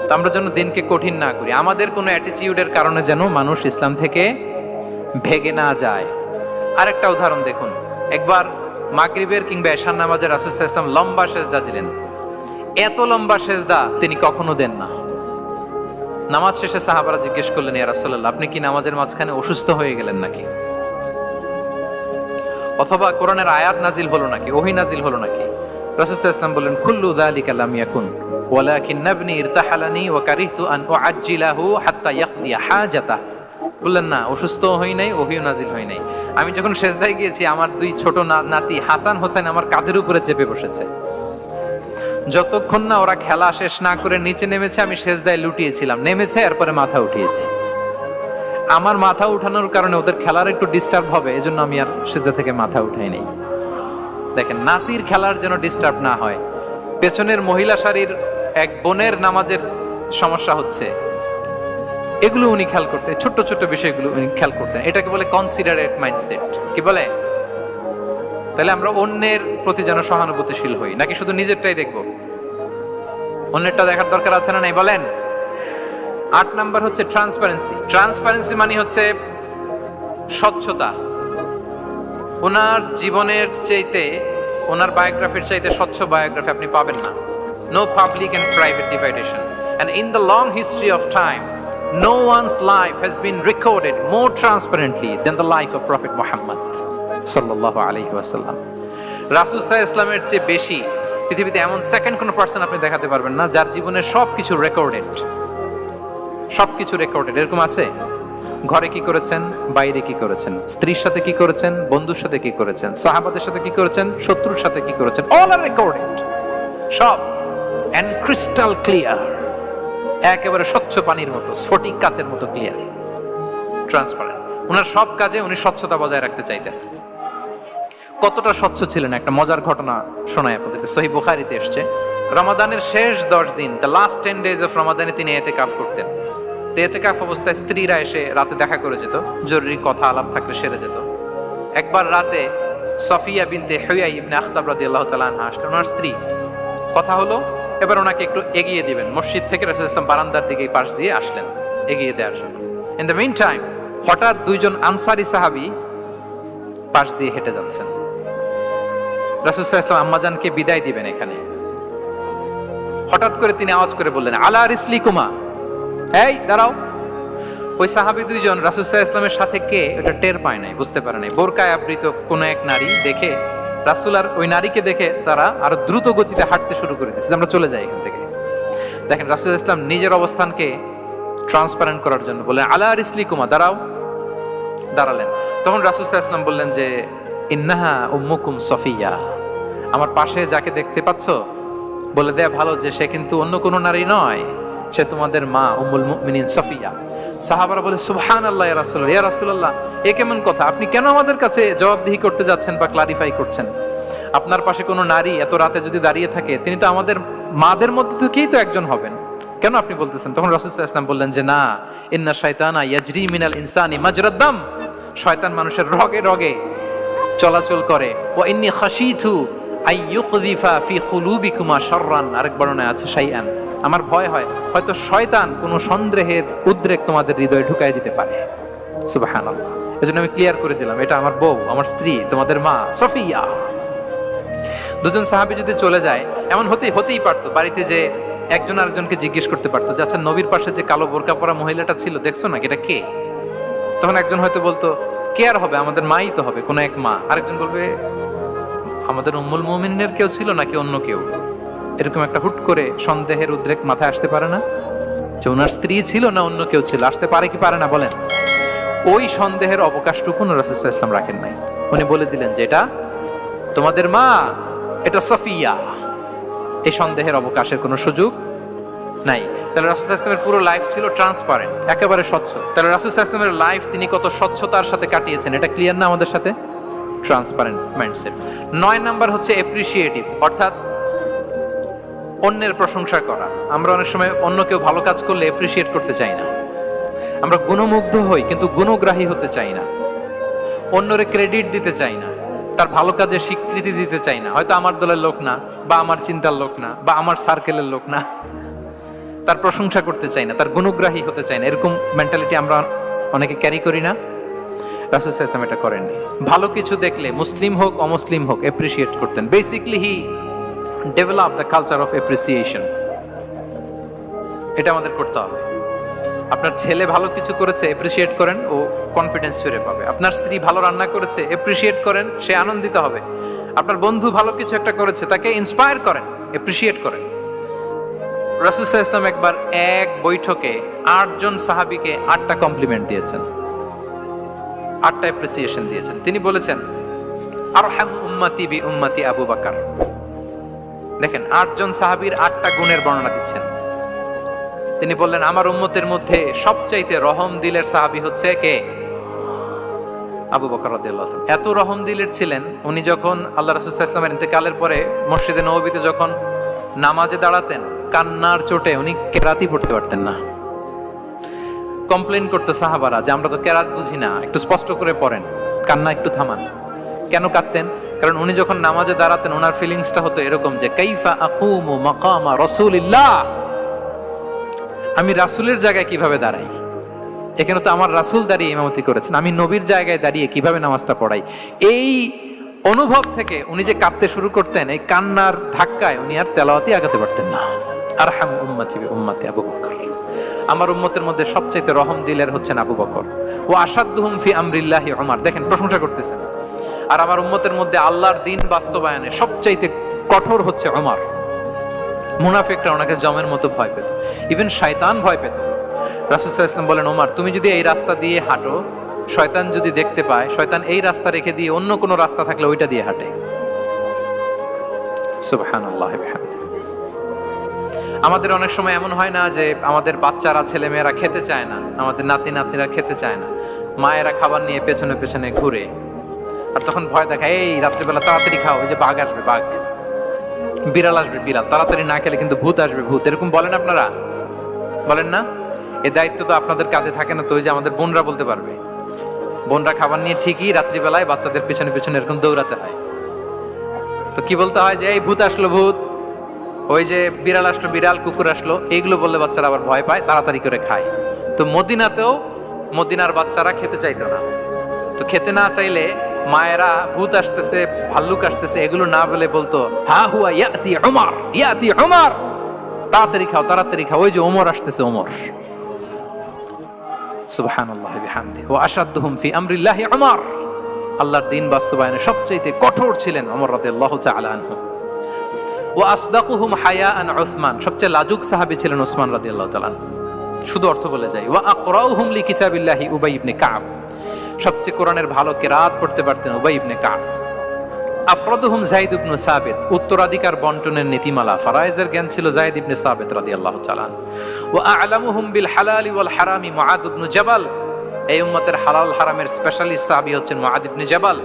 S1: তো আমরা যেন দিনকে কঠিন না করি, আমাদের কোনো অ্যাটিটিউডের কারণে যেন মানুষ ইসলাম থেকে ভেগে না যায়। আরেকটা উদাহরণ দেখুন, একবার মাগরিবের কিংবা এশার নামাজে রাসূল সাল্লাল্লাহু আলাইহি ওয়াসাল্লাম লম্বা সেজদা দিলেন। এত লম্বা সেজদা তিনি কখনো দেন না। নামাজ শেষে সাহাবারা জিজ্ঞেস করলেন, ইয়া রাসূলুল্লাহ, আপনি কি নামাজের মাঝখানে অসুস্থ হয়ে গেলেন নাকি? অথবা কোরআনের আয়াত নাজিল হলো নাকি, ওহী নাজিল হলো নাকি? রাসূল সাল্লাল্লাহু আলাইহি ওয়াসাল্লাম বললেন, কুল্লু যালিকা লাম ইয়াকুন ওয়ালাকিন নাবনি ইরতাহালানি ওয়া কারিহতু আন উআজ্জিলাহু হাত্তা ইয়াকদিয়া হাজাতাহ। বললেন না, অসুস্থ হই নাই, ওহীও নাজিল হই নাই। আমি যখন সেজদায় গিয়েছি, আমার 2 ছোট নাতি হাসান হোসেন আমার কাঁধের উপরে চেপে বসেছে। যতক্ষণ না ওরা খেলা শেষ না করে নিচে নেমেছে, আমি সেজদায় লুটিয়েছিলাম, নেমেছে এরপরে মাথা উঠিয়েছি। আমার মাথা উঠানোর কারণে ওদের খেলার একটু ডিস্টার্ব হবে, এজন্য আমি আর সেজদা থেকে মাথা উঠাই নাই। দেখেন, নাতির খেলার যেন ডিস্টার্ব না হয়। পেছনের মহিলা সারির এক বোনের নামাজের সমস্যা হচ্ছে, এগুলো উনি খেয়াল করতেন, ছোট্ট ছোট্ট বিষয়গুলো উনি খেয়াল করতেন। এটাকে বলে কনসিডারেট মাইন্ডসেট। কি বলে? তাহলে আমরা অন্যের প্রতি যেন সহানুভূতিশীল হই, নাকি শুধু নিজেরটাই দেখবো? অন্যেরটা দেখার দরকার আছে না নাই বলেন? 8 নাম্বার হচ্ছে ট্রান্সপারেন্সি। ট্রান্সপারেন্সি মানে হচ্ছে স্বচ্ছতা। ওনার জীবনের চাইতে, ওনার বায়োগ্রাফির চাইতে স্বচ্ছ বায়োগ্রাফি আপনি পাবেন না। No public and private divideation, and in the long history of time no one's life has been recorded more transparently than the life of Prophet Muhammad sallallahu alaihi wasallam. রাসূল সাল্লাল্লাহু আলাইহি ওয়াসাল্লামের চেয়ে বেশি পৃথিবীতে এমন সেকেন্ড কোন পারসন আপনি দেখাতে পারবেন না যার জীবনের সবকিছু রেকর্ডেড। সবকিছু রেকর্ডেড। এরকম আছে? ঘরে কি করেছেন, বাইরে কি করেছেন, স্ত্রীর সাথে কি করেছেন, বন্ধুর সাথে কি করেছেন, সাহাবাদের সাথে কি করেছেন, শত্রুর সাথে কি করেছেন, অল আর রেকর্ডেড। সব এন্ড ক্রিস্টাল ক্লিয়ার, একেবারে স্বচ্ছ পানির মতো, স্ফটিক কাচের মতো ক্লিয়ার, ট্রান্সপারেন্ট। ওনার সব কাজে উনি স্বচ্ছতা বজায় রাখতে চাইতেন। কতটা স্বচ্ছ ছিলেন একটা মজার ঘটনা শোনায় আপনাদেরকে। সহিহ বুখারীতে এসেছে, রমাদানের শেষ 10 দিন, দ্য লাস্ট 10 days অফ রমাদানে তিনি ইতিকাফ করতেন। ইতিকাফ অবস্থায় স্ত্রীরা এসে রাতে দেখা করে যেত, জরুরি কথা আলাপ থাকলে সেরে যেত। একবার রাতে সফিয়া বিনতে হুয়াই ইবনে আখতাব রাদিয়াল্লাহু তাআলা আনহা আসলেন, ওনার স্ত্রী। কথা হলো এবার ওনাকে একটু এগিয়ে দিবেন। মসজিদ থেকে রাসূল সাল্লাল্লাহু আলাইহি ওয়াসাল্লাম বারান্দার দিকে পাশ দিয়ে আসলেন এগিয়ে দেওয়ার জন্য। ইন দ্য মিন টাইম হঠাৎ দুইজন আনসারী সাহাবী পাশ দিয়ে হেঁটে যাচ্ছেন। রাসূল সাল্লাল্লাহু আলাইহি ওয়াসাল্লাম আম্মাজানকে বিদায় দিবেন এখানে। হঠাৎ করে তিনি আওয়াজ করে বললেন, আলা রিসলিকুমা, এই দাঁড়াও। ওই সাহাবী দুইজন রাসূল সাল্লাল্লাহু আলাইহি ওয়াসাল্লামের সাথে কে এটা টের পায় নাই, বুঝতে পারে নাই। বোরকায় আবৃত কোন এক নারী দেখে রাসূল আর ওই নারীকে দেখে তারা আরো দ্রুত গতিতে হাঁটতে শুরু করে দিয়েছে, আমরা চলে যাই এখান থেকে। দেখেন রাসূল সাল্লাল্লাহু আলাইহি ওয়াসাল্লাম নিজের অবস্থানকে ট্রান্সপারেন্ট করার জন্য বললেন, আলা রিসলিকুমা, দাঁড়াও। দাঁড়ালেন। তখন রাসূল সাল্লাল্লাহু আলাইহি ওয়াসাল্লাম বললেন যে, ইন্নাহা উম্মুকুম সফিয়া, আমার পাশে যাকে দেখতে পাচ্ছ বলে দেয়া ভালো যে সে কিন্তু অন্য কোনো নারী নয়, সে তোমাদের মা উম্মুল মুমিনিন সফিয়া। সাহাবারা বলে, সুবহানাল্লাহ ইয়া রাসূলুল্লাহ, ইয়া রাসূলুল্লাহ, এ কেমন কথা? আপনি কেন আমাদের কাছে জবাবদিহি করতে যাচ্ছেন বা ক্লারিফাই করছেন? আপনার পাশে কোনো নারী এত রাতে যদি দাঁড়িয়ে থাকে, তিনি তো আমাদের মাদের মধ্যে থেকেই তো একজন হবেন, কেন আপনি বলতেছেন? তখন রাসূল সাল্লাল্লাহু আলাইহি ওয়াসাল্লাম বললেন যে, না, ইন্না শাইতানা ইয়াজরি মিনাল ইনসানি মাজরাদ দাম, শয়তান মানুষের রগে রগে চলাচল করে। ওয়া ইন্নী খাশিতু আইয়ুকযিফা ফি কুলুবিকুমা শাররান, আরেক বর্ণনায় আছে শাইআন, আমার ভয় হয় হয়তো শয়তান কোনো সন্দেহের উদ্রেক তোমাদের হৃদয়ে ঢুকাই দিতে পারে। সুবহানাল্লাহ। এজন্য আমি ক্লিয়ার করে দিলাম, এটা আমার বউ, আমার স্ত্রী, তোমাদের মা সফিয়া। দুজন সাহাবী যদি চলে যায়, এমন হতেই পারতো বাড়িতে যে একজন আরেকজনকে জিজ্ঞেস করতে পারতো যে, আচ্ছা নবীর পাশে যে কালো বোরকা পরা মহিলাটা ছিল দেখছো না, এটা কে? তখন একজন হয়তো বলতো, কে আর হবে, আমাদের মাই তো হবে, কোনো এক মা। আরেকজন বলবে, আমাদের উম্মুল মুমিনের কেউ ছিল নাকি অন্য কেউ? এরকম একটা হুট করে সন্দেহের উদ্রেক মাথায় আসতে পারে না যে ওনার স্ত্রী ছিল না অন্য কেউ ছিল? আসতে পারে কি পারে না বলেন? ওই সন্দেহের অবকাশটুকু রাসূল সাল্লাল্লাহু আলাইহি ওয়াসাল্লাম রাখেন নাই। উনি বলে দিলেন যে, এটা তোমাদের মা, এটা সফিয়া। এই সন্দেহের অবকাশের কোনো সুযোগ নাই। তাহলে রাসূল সাল্লাল্লাহু আলাইহি ওয়াসাল্লামের পুরো লাইফ ছিল ট্রান্সপারেন্ট, একেবারে স্বচ্ছ। তাহলে রাসূল সাল্লাল্লাহু আলাইহি ওয়াসাল্লামের লাইফ তিনি কত স্বচ্ছতার সাথে কাটিয়েছেন, এটা ক্লিয়ার না আমাদের সাথে? Transparent mindset. 9 নাম্বার হচ্ছে অ্যাপ্রিশিয়েটিভ, অর্থাৎ অন্যের প্রশংসা করা। আমরা অনেক সময় অন্য কেউ ভালো কাজ করলে অ্যাপ্রিশিয়েট করতে চাই না, আমরা গুণমুগ্ধ হই কিন্তু গুণগ্রাহী হতে চাই না, অন্যরে ক্রেডিট দিতে চাই না, তার ভালো কাজে স্বীকৃতি দিতে চাই না। হয়তো আমার দলের লোক না, বা আমার চিন্তার লোক না, বা আমার সার্কেলের লোক না, তার প্রশংসা করতে চাই না, তার গুণগ্রাহী হতে চাই না। এরকম মেন্টালিটি আমরা অনেকে ক্যারি করি না? রাসূল সাল্লাল্লাহু আলাইহি ওয়াসাল্লাম এটা করেননি। ভালো কিছু দেখলে মুসলিম হোক অমুসলিম হোক অ্যাপ্রিশিয়েট করতেন। Basically he develop the culture of appreciation. এটা আমাদের করতে হবে। আপনার ছেলে ভালো কিছু করেছে, অ্যাপ্রিশিয়েট করেন, ও কনফিডেন্স ফিরে পাবে। আপনার স্ত্রী ভালো রান্না করেছে, অ্যাপ্রিশিয়েট করেন, সে আনন্দিত হবে। আপনার বন্ধু ভালো কিছু একটা করেছে, তাকে ইন্সপায়ার করেন, অ্যাপ্রিশিয়েট করেন। রাসূল সাল্লাল্লাহু আলাইহি ওয়াসাল্লাম একবার এক বৈঠকে 8 জন সাহাবীকে 8টা কমপ্লিমেন্ট দিয়েছেন, 8টা অ্যাপ্রিসিয়েশন দিয়েছেন। তিনি বলেছেন, আরহাম উম্মতি বি উম্মতি আবু বকর। দেখেন 8 জন সাহাবীর 8টা গুণের বর্ণনা দিচ্ছেন। তিনি বললেন, আমার উম্মতের মধ্যে সবচাইতে রহম দিলের সাহাবী হচ্ছে কে? আবু বকর রাদিয়াল্লাহু তাআলা। এত রহম দিলের ছিলেন, উনি যখন আল্লাহ রাসূল সাল্লাল্লাহু আলাইহি ওয়াসাল্লামের ইন্তেকালের পরে মসজিদে নববীতে যখন নামাজে দাঁড়াতেন, কান্নার চোটে উনি কেরাতি পড়তে পারতেন না। কমপ্লেন করতো সাহাবারা যে আমরা তো কেরাত বুঝি না, একটু স্পষ্ট করে পড়েন, কান্না একটু থামান। কেন কাঁদতেন? কারণ উনি যখন নামাজে দাঁড়াতেন ওনার ফিলিংসটা হতো এরকম যে কাইফা আকুমু মাকামা রাসূলিল্লাহ, আমি রাসূলের জায়গায় কিভাবে দাঁড়াই, এখানে তো আমার রাসূল দাঁড়িয়ে ইমামতি করেছেন, আমি নবীর জায়গায় দাঁড়িয়ে কিভাবে নামাজটা পড়াই। এই অনুভব থেকে উনি যে কাঁদতে শুরু করতেন, এই কান্নার ধাক্কায় উনি আর তেলাওয়াতই আগাতে পারতেন না। আরহাম উম্মতি বিউম্মতি আবু বকর, আমার উম্মতের মধ্যে সবচাইতে রহম দিলের হচ্ছেন আবু বকর। ও আসাদুহুম ফি আমরিল্লাহি উমর, দেখেন প্রশংসা করতেছেন। আর আমার উম্মতের মধ্যে আল্লাহর দ্বীন বাস্তবায়নে সবচাইতে কঠোর হচ্ছে ওমর। মুনাফিকরা ওনাকে জমের মতো ভয় পেত, ইভেন শয়তান ভয় পেত। রাসূল সাল্লাল্লাহু আলাইহি ওয়াসাল্লাম বলেন, ওমর তুমি যদি এই রাস্তা দিয়ে হাঁটো, শয়তান যদি দেখতে পায়, শয়তান এই রাস্তা রেখে দিয়ে অন্য কোনো রাস্তা থাকলে ওইটা দিয়ে হাঁটে। সুবহানাল্লাহি ওয়া বিহামদিহি। আমাদের অনেক সময় এমন হয় না যে আমাদের বাচ্চারা, ছেলে মেয়েরা খেতে চায় না, আমাদের নাতি নাতনিরা খেতে চায় না, মায়েরা খাবার নিয়ে পেছনে পেছনে ঘুরে, আর তখন ভয় দেখায়, এই রাত্রিবেলা তাড়াতাড়ি খাও, ওই যে বাঘ আসবে বাঘ, বিড়াল আসবে বিড়াল, তাড়াতাড়ি না খেলে কিন্তু ভূত আসবে ভূত, এরকম বলেন আপনারা? বলেন না? এই দায়িত্ব তো আপনাদের কাঁধে থাকে না তো? ওই যে আমাদের বোনরা বলতে পারবে, বোনরা খাবার নিয়ে ঠিকই রাত্রিবেলায় বাচ্চাদের পেছনে পেছনে এরকম দৌড়াতে হয়। তো কি বলতে হয় যে এই ভূত আসলো ভূত, ওই যে বিড়াল আসলো বিড়াল, কুকুর আসলো, এইগুলো বললে বাচ্চারা আবার ভয় পায়, তাড়াতাড়ি করে খায়। তো মদিনাতেও মদিনার বাচ্চারা খেতে চাইতো না। তো খেতে না চাইলে মায়েরা ভূত আসতেছে ভাল্লুক আসতেছে এগুলো না বলে বলতো, হা হুয়া ইয়াতি উমর, ইয়াতি উমর, তাড়াতাড়ি খাও তাড়াতাড়ি খাও, ওই যে ওমর আসতেছে ওমর। সুবহানাল্লাহি ওয়া বিহামদিহি। ওয়া আশাদুহুম ফি আমরিল্লাহি উমর, আল্লাহর দ্বীন বাস্তবায়নে সবচেয়ে কঠোর ছিলেন ওমর রাদিয়াল্লাহু তাআলা আনহু। ওয়া আসদাকুহুম হায়াআন উসমান, সবচেয়ে লাজুক সাহাবী ছিলেন উসমান রাদিয়াল্লাহু তাআলা। শুধু অর্থ বলে যাই। ওয়া আকরাউহুম লিকিতাবিল্লাহি উবাই ইবনে কাব, সবচেয়ে কোরআনের ভালো কিরাত পড়তে পারতেন উবাই ইবনে কাব। আফরাদুহুম যায়েদ ইবনে সাবিত, উত্তরাধিকার বন্টনের নীতিমালা ফারায়েজের জ্ঞান ছিল যায়েদ ইবনে সাবিত রাদিয়াল্লাহু তাআলা। ওয়া আ'লামুহুম বিল হালালি ওয়াল হারামি মুআদ ইবনে জাবাল, এই উম্মতের হালাল হারামের স্পেশালিস্ট সাহাবী হচ্ছেন মুআদ ইবনে জাবাল।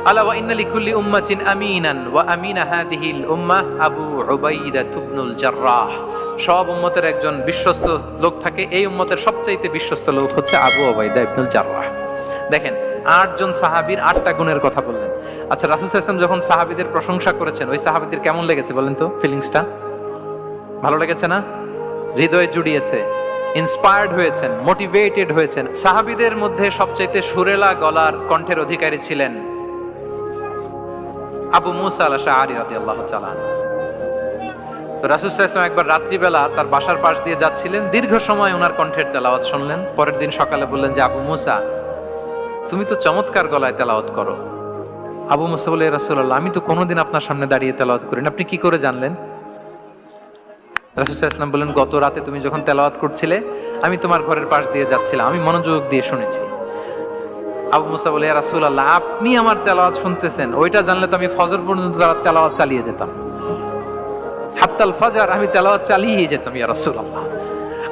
S1: আলা ওয়া ইন্না লিকুল্লি উম্মাতিন আমিনান ওয়া আমিনা হাদিহিল উম্মাহ আবু উবাইদা ইবনুল জাররাহ, সব উম্মতের একজন বিশ্বস্ত লোক থাকে, এই উম্মতের সবচাইতে বিশ্বস্ত লোক হচ্ছে আবু উবাইদা ইবনুল জাররাহ। দেখেন 8 জন সাহাবীর 8টা গুণের কথা বললেন। আচ্ছা, রাসূল সাল্লাল্লাহু আলাইহি ওয়াসাল্লাম যখন সাহাবীদের প্রশংসা করেছেন, ওই সাহাবীদের কেমন লেগেছে বলেন তো? ফিলিংসটা ভালো লেগেছে না? হৃদয়ে জুড়িয়েছে, ইন্সপায়ার্ড হয়েছেন, মোটিভেটেড হয়েছেন। সাহাবীদের মধ্যে সবচাইতে সুরেলা গলার কণ্ঠের অধিকারী ছিলেন আবু মুসা আল-আশআরী রাদিয়াল্লাহু তাআলা। তো রাসূল সাল্লাল্লাহু আলাইহি ওয়াসাল্লাম একবার রাত্রিবেলা তার বাসার পাশ দিয়ে যাচ্ছিলেন, দীর্ঘ সময় ওনার কণ্ঠের তেলাওয়াত শুনলেন। পরের দিন সকালে বললেন যে আবু মুসা, তুমি তো চমৎকার গলায় তেলাওয়াত করো। আবু মুসা বলে, ইয়া রাসূলুল্লাহ, আমি তো কোনোদিন আপনার সামনে দাঁড়িয়ে তেলাওয়াত করি না, আপনি কি করে জানলেন? রাসূল সাল্লাল্লাহু আলাইহি ওয়াসাল্লাম বললেন, গত রাতে তুমি যখন তেলাওয়াত করছিলে, আমি তোমার ঘরের পাশ দিয়ে যাচ্ছিলাম, আমি মনোযোগ দিয়ে শুনেছি। আবু মুসা বলে, ইয়া রাসূলুল্লাহ, আপনি আমার তেলাওয়াত শুনতেছেন, ওইটা জানলে তো আমি ফজর পর্যন্ত তেলাওয়াত চালিয়ে যেতাম, হাত্তাল ফাজর আমি তেলাওয়াত চালিয়ে যেতাম ইয়া রাসূলুল্লাহ।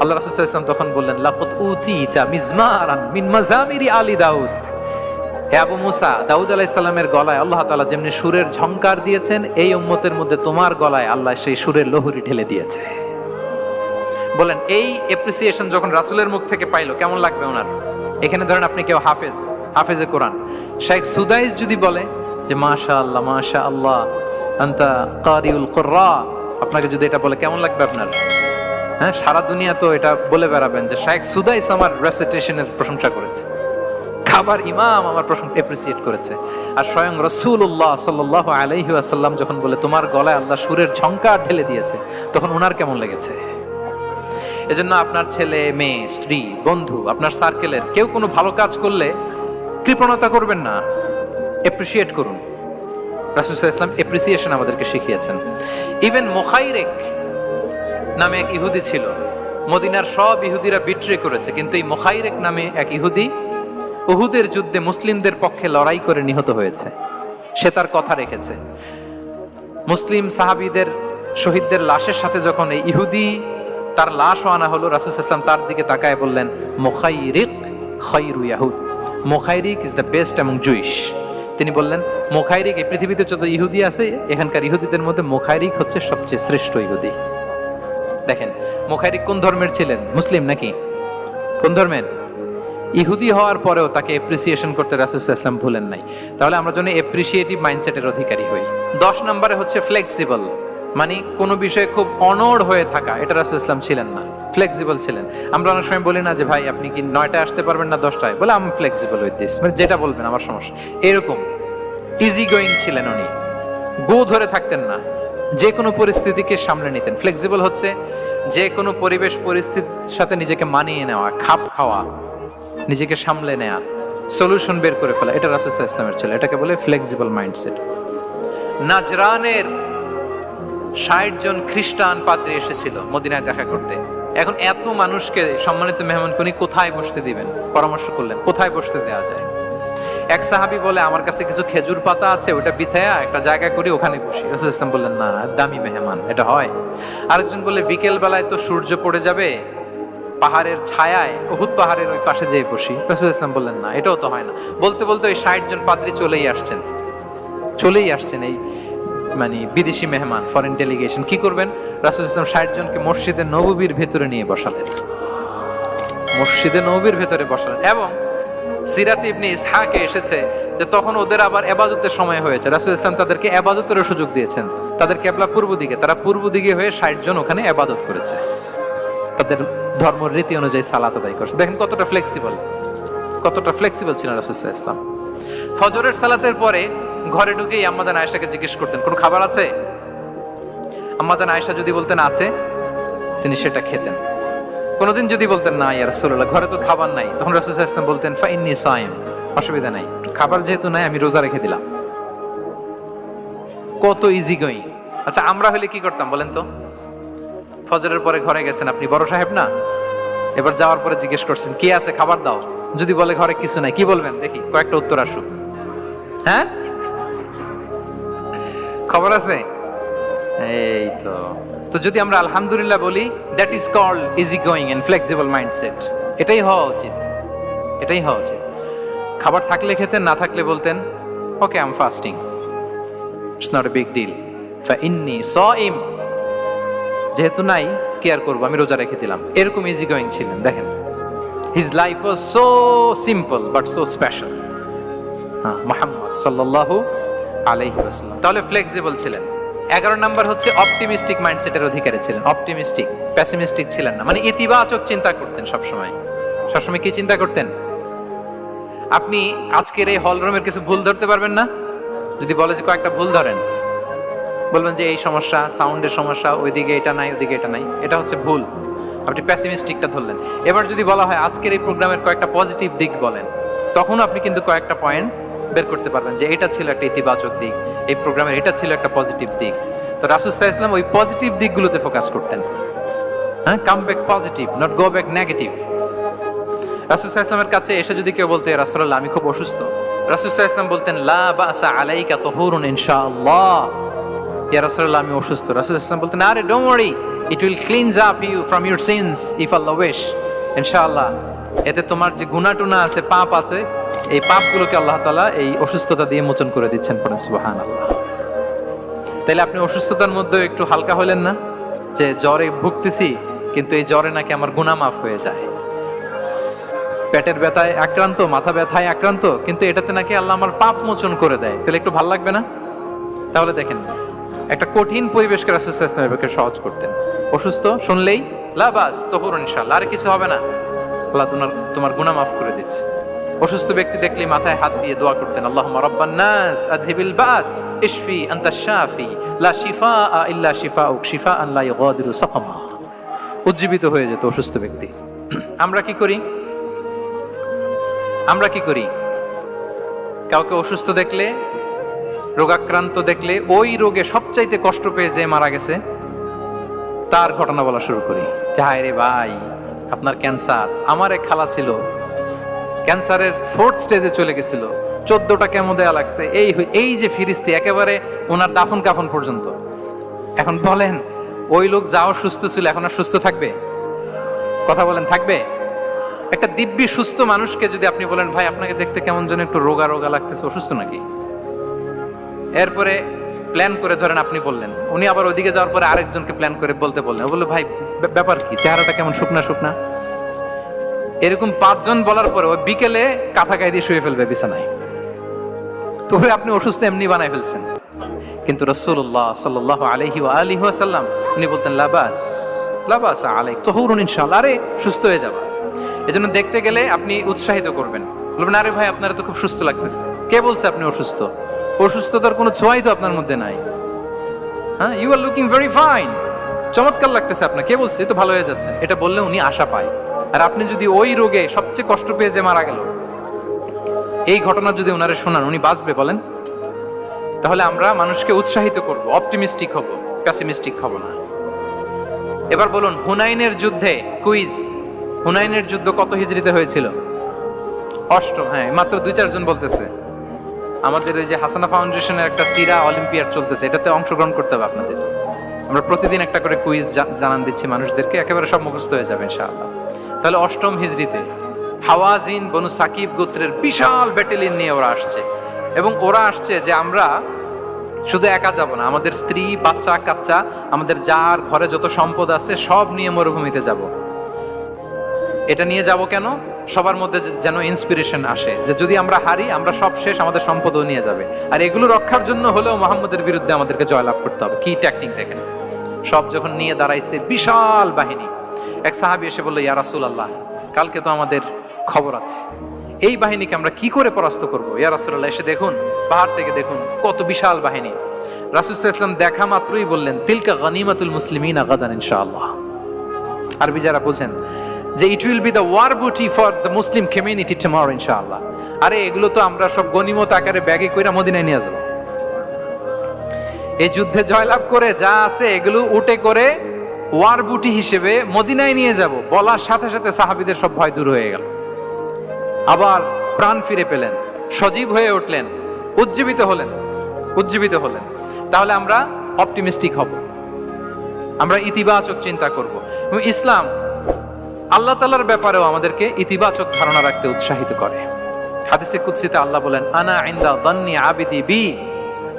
S1: আল্লাহ রাসূল সাল্লাল্লাহু আলাইহি ওয়াসাল্লাম তখন বললেন, লাকাদ উতিতা মিজমারান মিন মাজামিরি আলি দাউদ, হে আবু মুসা, দাউদ আলাইহিস সালামের গলায় আল্লাহ তাআলা যেমনি সুরের ঝংকার দিয়েছেন, এই উম্মতের মধ্যে তোমার গলায় আল্লাহ সেই সুরের লহরী ঢেলে দিয়েছে। বলেন এই অ্যাপ্রিসিয়েশন যখন রাসূলের মুখ থেকে পাইলো কেমন লাগবে ওনার? এখানে ধরেন আপনি কেউ হাফেজে কোরআন শেখ সুদাইস যদি বলে যে মাশাআল্লাহ মাশাআল্লাহ আনতা কারিউল কুররা, আপনাকে যদি এটা বলে কেমন লাগবে আপনার? হ্যাঁ, সারা দুনিয়া তো এটা বলে বেড়াবেন যে শেখ সুদাইস আমার রেসিটেশনের প্রশংসা করেছে, খাবার ইমাম আমার প্রশংসা অ্যাপ্রিসিয়েট করেছে। আর স্বয়ং রাসূলুল্লাহ সাল্লাল্লাহু আলাইহি ওয়াসাল্লাম যখন বলে তোমার গলায় আল্লাহ সুরের ঝংকার ঢেলে দিয়েছে, তখন ওনার কেমন লেগেছে? এজন্য আপনার ছেলে মেয়ে স্ত্রী বন্ধু আপনার সার্কেলের কেউ কোনো ভালো কাজ করলে কৃপণতা করবেন না, অ্যাপ্রিসিয়েট করুন। রাসূল সাল্লাল্লাহু আলাইহি ওয়াসাল্লাম অ্যাপ্রিসিয়েশন আমাদেরকে শিখিয়েছেন। ইভেন মুখাইরিক নামে এক ইহুদি ছিল, মদিনার সব ইহুদিরা বিট্রে করেছে, কিন্তু এই মুখাইরিক নামে এক ইহুদি উহুদের যুদ্ধে মুসলিমদের পক্ষে লড়াই করে নিহত হয়েছে। সে তার কথা রেখেছে। মুসলিম সাহাবীদের শহীদদের লাশের সাথে যখন এই ইহুদি তার লাশও আনা হলো, রাসূল সাল্লাল্লাহু আলাইহি ওয়াসাল্লাম তার দিকে তাকায় বললেন, মুখাইরিক খায়রু ইয়াহুদ, Mukhayriq is the best among Jewish. তিনি বললেন মুখাইরিক, এই পৃথিবীতে যত ইহুদি আছে এখানকার ইহুদিদের মধ্যে মুখাইরিক হচ্ছে সবচেয়ে শ্রেষ্ঠ ইহুদি। দেখেন মুখাইরিক কোন ধর্মের ছিলেন? মুসলিম নাকি? কোন ধর্মের? ইহুদি হওয়ার পরেও তাকে এপ্রিসিয়েশন করতে রাসূল সাল্লাল্লাহু আলাইহি ওয়াসাল্লাম ভুলেন নাই। তাহলে আমরা যেন এপ্রিসিয়েটিভ মাইন্ডসেটের অধিকারী হই। 10 নম্বরে হচ্ছে ফ্লেক্সিবল, মানে কোনো বিষয়ে খুব অনড় হয়ে থাকা, এটা রাসূল সাল্লাল্লাহু আলাইহি ওয়াসাল্লাম ছিলেন না, ফ্লেক্সিবল ছিলেন। আমরা অনেক সময় বলি না যে ভাই আপনি কি 9টায় আসতে পারবেন না 10টায়, বলে আমি ফ্লেক্সিবল উইথ দিস, মানে যেটা বলবেন আমার সমস্যা, এরকম ইজি গোয়িং ছিলেন উনি, গো ধরে থাকতেন না, যে কোনো পরিস্থিতিকে সামলে নিতেন। ফ্লেক্সিবল হচ্ছে যে কোনো পরিবেশ পরিস্থিতির সাথে নিজেকে মানিয়ে নেওয়া, খাপ খাওয়া, নিজেকে সামলে নেওয়া, সলিউশন বের করে ফেলা, এটা রাসূল সাল্লাল্লাহু আলাইহি ওয়াসাল্লামের ছিল, এটাকে বলে ফ্লেক্সিবল মাইন্ডসেট। নাজরানের 60 জন খ্রিস্টান পাদ্রী এসেছিল মদিনায় দেখা করতে। এখন এত মানুষকে সম্মানিত মেহমান উনি কোথায় বসতে দিবেন, পরামর্শ করলেন কোথায় বসতে দেওয়া যায়। এক সাহাবী বলে আমার কাছে কিছু খেজুর পাতা আছে, ওটা বিছায়া একটা জায়গা করি ওখানে বসি। রাসূল সাল্লাল্লাহু আলাইহি ওয়াসাল্লাম বললেন না, দামি মেহমান, এটা হয়। আরেকজন বলে বিকেল বেলায় তো সূর্য পড়ে যাবে, পাহাড়ের ছায়ায় উহুদ পাহাড়ের ওই পাশে যেয়ে বসি। রাসূল সাল্লাল্লাহু আলাইহি ওয়াসাল্লাম বললেন না, এটাও তো হয় না। বলতে বলতে ওই 60 জন পাদ্রী চলেই আসছেন এই মানে বিদেশি মেহমান, ফরেন ডেলিগেশন। কি করবেন? রাসূল সাল্লাল্লাহু আলাইহি ওয়াসাল্লাম 60 জনকে মসজিদে নববীর ভেতরে নিয়ে বসালেন, মসজিদে নববীর ভেতরে বসালেন। এবং সিরাত ইবনে ইসহাকে এসেছে যে তখন ওদের আবার ইবাদতের সময় হয়েছে, রাসূল সাল্লাল্লাহু আলাইহি ওয়াসাল্লাম তাদেরকে ইবাদতেরও সুযোগ দিয়েছেন। তাদের কিবলা পূর্ব দিকে, তারা পূর্ব দিকে হয়ে 60 জন ওখানে ইবাদত করেছে, তাদের ধর্ম রীতি অনুযায়ী সালাত আদায় করছে। দেখেন কতটা ফ্লেক্সিবল ছিলেন রাসূল সাল্লাল্লাহু আলাইহি ওয়াসাল্লাম। ফজরের সালাতের পরে ঘরে ঢুকেই আম্মাজান আয়েশাকে জিজ্ঞেস করতেন কোনো খাবার আছে? আম্মাজান আয়েশা যদি বলতেন আছে, তিনি সেটা খেতেন। কোনদিন যদি বলতেন না ইয়া রাসূলুল্লাহ ঘরে তো খাবার নাই, তখন রাসূল সাল্লাল্লাহু আলাইহি ওয়াসাল্লাম বলতেন ফা ইন্নী সাইম, অসুবিধা নাই, খাবার যেহেতু নাই আমি রোজা রেখে দিলাম। কত ইজি গোয়িং। আচ্ছা আমরা হলে কি করতাম বলেন তো? ফজরের পরে ঘরে গেছেন আপনি, বড় সাহেব না, এবার যাওয়ার পরে জিজ্ঞেস করছেন কি আছে খাবার দাও, যদি বলে ঘরে কিছু নাই, কি বলবেন দেখি, কয়েকটা উত্তর আসুক। হ্যাঁ, খবর আছে? এই তো যদি আমরা আলহামদুলিল্লাহ বলি, that is called easy going and flexible mindset. এটাই হওয়া উচিত। খাবার থাকলে খেতেন, না থাকলে বলতেন okay I am fasting, it's not a big deal, ফা ইন্নী সাইম, যেহেতু নাই কি আর করবো, আমি রোজা রেখে দিলাম। এরকম ইজি গোয়িং ছিলেন। দেখেন his life was so simple but so special, Muhammad সাল্লাল্লাহু আলাইহি ওয়াসাল্লাম। তাহলে ফ্লেক্সিবল ছিলেন। 11 নাম্বার হচ্ছে অপটিমিস্টিক মাইন্ডসেটের অধিকারী ছিলেন। অপটিমিস্টিক, পেসিমিস্টিক ছিলেন না, মানে ইতিবাচক চিন্তা করতেন সবসময়। কি চিন্তা করতেন? আপনি আজকের এই হল রুমের কিছু ভুল ধরতে পারবেন না, যদি বলে যে কয়েকটা ভুল ধরেন, বলবেন যে এই সমস্যা, সাউন্ডের সমস্যা, ওইদিকে এটা নাই, ওইদিকে এটা নাই, এটা হচ্ছে ভুল। আপনি পেসিমিস্টিকটা ধরলেন। এবার যদি বলা হয় আজকের এই প্রোগ্রামের কয়েকটা পজিটিভ দিক বলেন, তখন আপনি কিন্তু কয়েকটা পয়েন্ট বের করতে পারবেন যে এটা ছিল একটা ইতিবাচক দিক, এই প্রোগ্রামের এটা ছিল একটা পজিটিভ দিক। তো রাসূল সাল্লাল্লাহু আলাইহি ওয়াসাল্লাম ওই পজিটিভ দিকগুলোতে ফোকাস করতেন। হ্যাঁ, come back positive, not go back negative. রাসূল সাল্লাল্লাহু আলাইহি ওয়াসাল্লামের কাছে এসে যদি কেউ বলতে ইয়া রাসূলুল্লাহ আমি খুব অসুস্থ, রাসূল সাল্লাল্লাহু আলাইহি ওয়াসাল্লাম বলতেন লা বাসা আলাইকা তুহুরুন ইনশাআল্লাহ। ইয়া রাসূলুল্লাহ আমি অসুস্থ, রাসূল সাল্লাল্লাহু আলাইহি ওয়াসাল্লাম বলতেন আরে don't worry, it will cleanse up you from your sins if Allah wish, ইনশাআল্লাহ এতে তোমার যে গুনাহ টুনা আছে, পাপ আছে, এই পাপগুলোকে আল্লাহ তাআলা এই অসুস্থতা দিয়ে মোচন করে দিচ্ছেন। পড়েন সুবহানাল্লাহ। তাহলে আপনি অসুস্থতার মধ্যে একটু হালকা হলেন না, যে জ্বরে ভুগতেছি কিন্তু এই জ্বরে নাকি আমার গুনাহ মাফ হয়ে যায়, পেটের ব্যথায় আক্রান্ত, মাথা ব্যথায় আক্রান্ত, কিন্তু এটাতে নাকি আল্লাহ আমার পাপ মোচন করে দেয়, তাহলে একটু ভালো লাগবে না? তাহলে দেখেন একটা কঠিন পরিবেশকে রাসূল সাল্লাল্লাহু আলাইহি ওয়াসাল্লাম করতেন। সহজ করতেন। অসুস্থ শুনলেই লা বাস তুহুরুন ইনশাআল্লাহ, আর কিছু হবে না, আল্লাহ তোমার গুনাহ মাফ করে দিচ্ছে। অসুস্থ ব্যক্তি দেখলেই মাথায় হাত দিয়ে দোয়া করতেন আল্লাহুম্মা রাব্বান নাস আযহিবিল বাস ইশফি আনতাশ শাফি লা শিফাআ ইল্লা শিফাউক শিফাআন লা ইগাদিরু সাকামা। উজ্জীবিত হয়ে যেত অসুস্থ ব্যক্তি। আমরা কি করি? কাউকে অসুস্থ দেখলে, রোগাক্রান্ত দেখলে, ওই রোগে সবচাইতে কষ্ট পেয়ে যে মারা গেছে তার ঘটনা বলা শুরু করি, যে হায় রে ভাই আপনার ক্যান্সার, আমার এক খালা ছিল ক্যান্সারের 4th স্টেজে চলে গেছিল, 14টা কেমো দেয়া লাগছে, এই যে ফিরিস্তি একেবারে ওনার দাফন কাফন পর্যন্ত। এখন বলেন ওই লোক যাও সুস্থ ছিল, এখন আর সুস্থ থাকবে? কথা বলেন, থাকবে? একটা দিব্যি সুস্থ মানুষকে যদি আপনি বলেন ভাই আপনাকে দেখতে কেমন যেন একটু রোগা রোগা লাগতেছে, অসুস্থ নাকি? এরপরে প্ল্যান করে ধরেন আপনি বললেন, উনি আবার ওইদিকে যাওয়ার পরে আরেকজনকে প্ল্যান করে বলতে বললেন, ও বললো ভাই ব্যাপার কি, চেহারাটা কেমন শুকনা শুকনা, এরকম 5 জন বলার পরে ওই বিকেলে কাঁথা গায়ে দিয়ে শুয়ে ফেলবে বিছানায়। তবে আপনি অসুস্থ এমনি বানাই ফেলছেন। কিন্তু রাসূলুল্লাহ সাল্লাল্লাহু আলাইহি ওয়া আলিহি ওয়াসাল্লাম উনি বলতেন লাবাস লাবাস আলাইক তুহুরুন ইনশাআল্লাহ, আরে সুস্থ হয়ে যাবে। এজন্য দেখতে গেলে আপনি উৎসাহিত করবেন, বলবেন আরে ভাই আপনারা তো খুব সুস্থ লাগতেছে। কে বলছে আপনি অসুস্থ? অসুস্থতার কোনো ছোঁয়াই তো আপনার মধ্যে নাই। হ্যাঁ, you are looking very fine, চমৎকার লাগতেছে আপনার। কে বলছে? তো ভালো হয়ে যাচ্ছেন। এটা বললে উনি আশা পায়। আর আপনি যদি ওই রোগে সবচেয়ে কষ্ট পেয়ে যে মারা গেল, এই ঘটনা যদি ওনারে শোনান, উনি বাঁচবে বলেন? তাহলে আমরা মানুষকে উৎসাহিত করব, অপটিমিস্টিক হব, পেসিমিস্টিক হব না। এবার বলুন, হুনাইনের যুদ্ধে কুইজ, হুনাইনের যুদ্ধ কত হিজরিতে হয়েছিল? 8ম। হ্যাঁ, মাত্র 2-4 জন বলতেছে। আমাদের ওই যে হাসানা ফাউন্ডেশনের একটা সিরা অলিম্পিয়াড চলতেছে, এটাতে অংশগ্রহণ করতে হবে আপনাদের। আমরা প্রতিদিন একটা করে কুইজ জানান দিচ্ছি মানুষদেরকে, একেবারে সব মুখস্থ হয়ে যাবে ইনশাআল্লাহ। তাহলে 8ম হিজরিতে হাওয়াজিন বনু সাকিব গোত্রের বিশাল ব্যাটালিয়ন নিয়ে ওরা আসছে, এবং ওরা আসছে যে আমরা শুধু একা যাব না, আমাদের স্ত্রী বাচ্চা কাচ্চা, আমাদের যার ঘরে যত সম্পদ আছে সব নিয়ে মরুভূমিতে যাব। এটা নিয়ে যাব কেন? সবার মধ্যে যেন ইন্সপিরেশন আসে যে যদি আমরা হারি, আমরা সব শেষ, আমাদের সম্পদও নিয়ে যাবে। আর এগুলো রক্ষার জন্য হলেও মুহাম্মদের বিরুদ্ধে আমাদেরকে জয়লাভ করতে হবে। কি টেকনিক দেখেন! সব যখন নিয়ে দাঁড়াইছে বিশাল বাহিনী, এক সাহাবী এসে বলল, ইয়া রাসূলুল্লাহ, কালকে তো আমাদের খবর আছে, এই বাহিনীকে আমরা কি করে পরাস্ত করব? ইয়া রাসূলুল্লাহ, এসে দেখুন, পাহাড় থেকে দেখুন কত বিশাল বাহিনী। রাসূল সাল্লাল্লাহু আলাইহি ওয়াসাল্লাম দেখা মাত্রই বললেন, তিলকা গনিমাতুল মুসলিমিনা গাদান ইনশাআল্লাহ। আরবি যারা বোঝেন, যে it will be the war booty for the Muslim community tomorrow ইনশাআল্লাহ। আরে এগুলো তো আমরা সব গনিমত আকারে ব্যাগে কইরা মদিনায় নিয়ে যাব। এই যুদ্ধে জয়লাভ করে যা আছে এগুলো উটে করে ওয়ার বুটি হিসেবে মদিনায় নিয়ে যাব। বলার সাথে সাথে সাহাবীদের সব ভয় দূর হয়ে গেল, আবার প্রাণ ফিরে পেলেন, সজীব হয়ে উঠলেন, উজ্জীবিত হলেন। তাহলে আমরা অপটিমিস্টিক হব, আমরা ইতিবাচক চিন্তা করব। এবং ইসলাম আল্লাহ তাআলার ব্যাপারেও আমাদেরকে ইতিবাচক ধারণা রাখতে উৎসাহিত করে। হাদিসে কুদসিতে আল্লাহ বলেন, আনা ইনদা যান্নি আবিদি বি,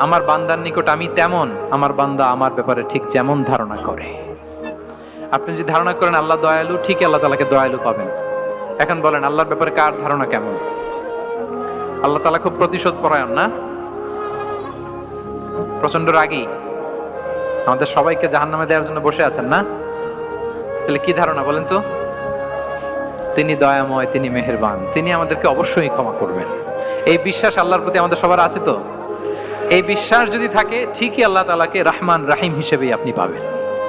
S1: আমার বান্দার নিকট আমি তেমন, আমার বান্দা আমার ব্যাপারে ঠিক যেমন ধারণা করে। আপনি যদি ধারণা করেন আল্লাহ দয়ালু, ঠিক আল্লাহ তাআলাকে দয়ালু পাবেন। এখন বলেন, আল্লাহর ব্যাপারে কার ধারণা কেমন? আল্লাহ তাআলা খুব প্রতিশোধ পরায়ণ না? প্রচন্ড রাগী, আমাদের সবাইকে জাহান্নামে দেওয়ার জন্য বসে আছেন না? তাহলে কি ধারণা বলেন তো? তিনি দয়াময়, তিনি মেহেরবান, তিনি আমাদেরকে অবশ্যই ক্ষমা করবেন। এই বিশ্বাস আল্লাহর প্রতি আমাদের সবার আছে তো? এই বিশ্বাস যদি থাকে, ঠিকই আল্লাহ তাআলাকে রহমান রাহিম হিসেবেই আপনি পাবেন।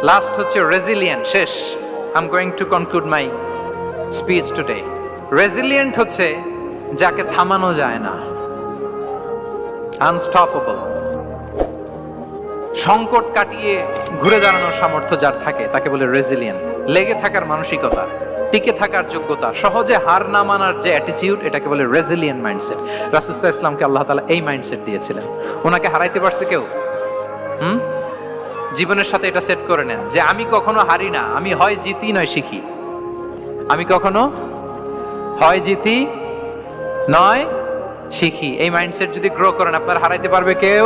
S1: লাস্ট হচ্ছে রেজিলিয়েন্ট। শেষ, I am going to conclude my speech today. Resilient হচ্ছে যাকে থামানো যায় না, আনস্টপেবল। সংকট কাটিয়ে ঘুরে দাঁড়ানোর সামর্থ্য যার থাকে তাকে বলে রেজিলিয়েন্ট। লেগে থাকার মানসিকতা, টিকে থাকার যোগ্যতা, সহজে হার না মানার যে অ্যাটিটিউড, এটাকে বলে রেজিলিয়েন্ট মাইন্ডসেট। রাসূল সাল্লাল্লাহু আলাইহি ওয়াসাল্লামকে আল্লাহ তাআলা এই মাইন্ডসেট দিয়েছিলেন। ওনাকে হারাইতে পারছে কেউ? জীবনের সাথে এটা সেট করে নেন যে আমি কখনো হারি না, আমি হয় জিতি নয় শিখি। আমি কখনো হয় জিতি নয় শিখি। এই মাইন্ডসেট যদি গ্রো করেন, আপনার হারাইতে পারবে কেউ?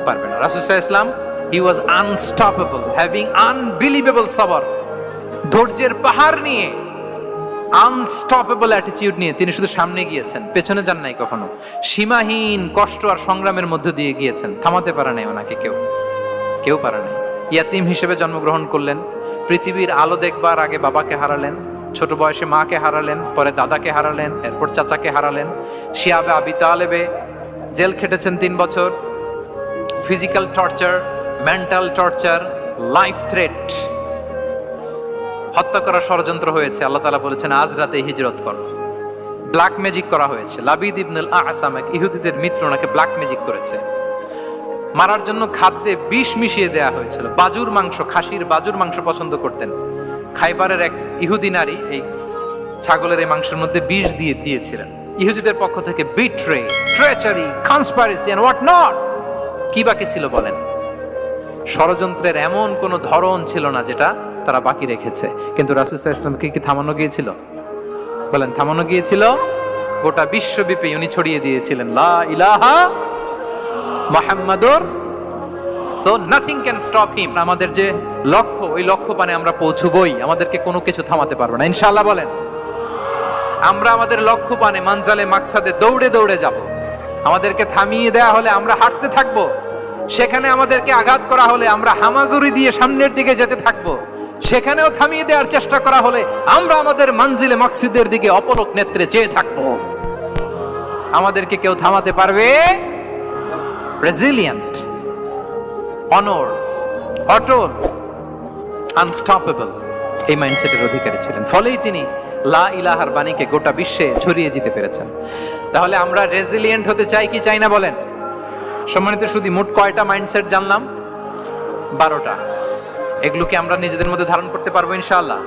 S1: পারবে না। রাসূল সাল্লাল্লাহু আলাইহি ওয়াসাল্লাম, he was unstoppable, having unbelievable সাবর। ধৈর্যের পাহাড় নিয়ে, আনস্টপেবল অ্যাটিটিউড নিয়ে তিনি শুধু সামনে গিয়েছেন, পেছনে যান নাই কখনো। সীমাহীন কষ্ট আর সংগ্রামের মধ্য দিয়ে গিয়েছেন, থামাতে পারে নাই ওনাকে কেউ পারে নাই। ইয়াতিম হিসেবে জন্মগ্রহণ করলেন, পৃথিবীর আলো দেখবার আগে বাবাকে হারালেন, ছোট বয়সে মাকে হারালেন, পরে দাদাকে হারালেন, এরপর চাচাকে হারালেন। শিয়াবে আবি তালেবে জেল খেটেছেন 3 বছর। Physical torture, mental torture, life threat, হত্যা করার ষড়যন্ত্র হয়েছে। আল্লাহ তাআলা বলেছেন আজ রাতে হিজরত করো। ব্ল্যাক ম্যাজিক করা হয়েছে। লাবিদ ইবনুল আ'সাম, এক ইহুদিদের মিত্র, ওনাকে ব্ল্যাক ম্যাজিক করেছে। মারার জন্য খাদ্যে বিষ মিশিয়ে দেয়া হয়েছিল। বাজুর মাংস, খাসির বাজুর মাংস পছন্দ করতেন। খাইবারের এক ইহুদি নারী এই ছাগলের এই মাংসের মধ্যে বিষ দিয়েছিলেন। ইহুদিদের পক্ষ থেকে betray, treachery, conspiracy and what not, কি বাকি ছিল বলেন? ষড়যন্ত্রের এমন কোন ধরন ছিল না যেটা তারা বাকি রেখেছে। কিন্তু রাসূল সাল্লাল্লাহু আলাইহি ওয়াসাল্লামকে কি থামানো গিয়েছিল? বলেন, থামানো গিয়েছিল? গোটা বিশ্বব্যাপী উনি ছড়িয়ে দিয়েছিলেন লা ইলাহা মুহাম্মাদুর, so nothing can stop him. আমাদের যে লক্ষ্য, ওই লক্ষ্য পানে আমরা পৌঁছবই, আমাদেরকে কোনো কিছু থামাতে পারবে না ইনশাআল্লাহ। বলেন আমরা আমাদের লক্ষ্য পানে মানজালে মাকসাদে দৌড়ে দৌড়ে যাব। আমাদেরকে থামিয়ে দেয়া হলে আমরা হাঁটতে থাকব, সেখানে আমাদেরকে আঘাত করা হলে আমরা হামাগুড়ি দিয়ে সামনের দিকে যেতে থাকব, সেখানেও থামিয়ে দেওয়ার চেষ্টা করা হলে আমরা আমাদের মানজিলে মাকসিদের দিকে অপলক নেত্রে চেয়ে থাকব। আমাদেরকে কেউ থামাতে পারবে? রেজিলিয়েন্ট, অনর, অটল, আনস্টপেবল, এই মাইন্ডসেটের অধিকারী ছিলেন। ফলেই তিনি লা ইলাহার বাণীকে গোটা বিশ্বে ছড়িয়ে দিতে পেরেছেন। তাহলে আমরা রেজিলিয়েন্ট হতে চাই কি চাই না বলেন? সম্মানিত শুধু মোট কয়টা মাইন্ডসেট জানলাম? 12টা। এগুলোকে আমরা নিজেদের মধ্যে ধারণ করতে পারবো ইনশাআল্লাহ।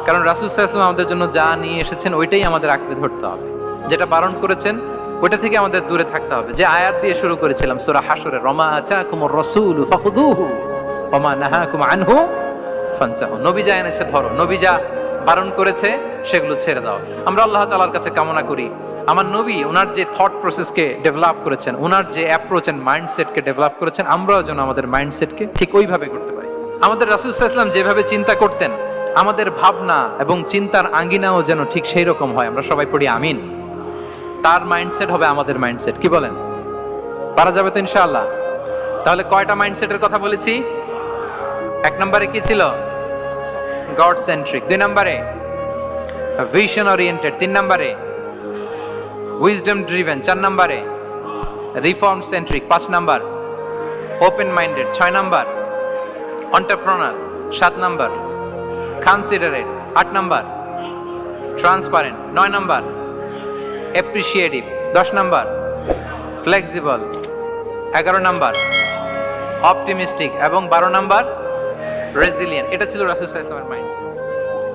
S1: কারণ রাসূল সাল্লাল্লাহু আলাইহি ওয়াসাল্লাম আমাদের জন্য যা নিয়ে এসেছেন ওইটাই আমাদের আঁকড়ে ধরতে হবে। যেটা বারণ করেছেন ওইটা থেকে আমাদের দূরে থাকতে হবে। যে আয়াত দিয়ে শুরু করেছিলাম সূরা হাশরে, রমা আতাকুমুর রাসূলু ফাখুযুহু ওয়া মা নাহাকুম আনহু ফানতাহু। নবী যা এনেছে ধরো, নবী যা বারণ করেছে সেগুলো ছেড়ে দাও। আমরা আল্লাহ তাআলার কাছে কামনা করি আমার নবী ওনার যে থট প্রসেসকে ডেভেলপ করেছেন, ওনার যে অ্যাপ্রোচ এন্ড মাইন্ডসেটকে ডেভেলপ করেছেন, আমরাও যেন আমাদের মাইন্ডসেটকে ঠিক ওইভাবে করতে পারি। আমাদের রাসূল সাল্লাল্লাহু আলাইহি ওয়াসাল্লাম যেভাবে চিন্তা করতেন, আমাদের ভাবনা এবং চিন্তার আঙ্গিনাও যেন ঠিক সেই রকম হয়। আমরা সবাই পড়ি আমিন। তার মাইন্ডসেট হবে আমাদের মাইন্ডসেট। কি বলেন? পারা যাবে তো ইনশাআল্লাহ? তাহলে কয়টা মাইন্ডসেটের কথা বলেছি? 1 নম্বরে কি ছিল? God centric. 2 নম্বরে ভিশন ওরিয়েন্টেড। 3 নম্বরে উইজডম ড্রিভেন। 4 নম্বরে রিফর্ম সেন্ট্রিক। 5 নম্বর ওপেন মাইন্ডেড। 6 নম্বর এন্টারপ্রেনার। 7 নম্বর কনসিডারেট। 8 নম্বর ট্রান্সপারেন্ট। 9 নম্বর অ্যাপ্রিশিয়েটিভ। 10 নম্বর ফ্লেক্সিবল। 11 নম্বর অপটিমিস্টিক এবং 12 নম্বর রেজিলিয়েন্ট। এটা ছিল রাসূল সাল্লাল্লাহু আলাইহি ওয়াসাল্লামের মাইন্ডসেট।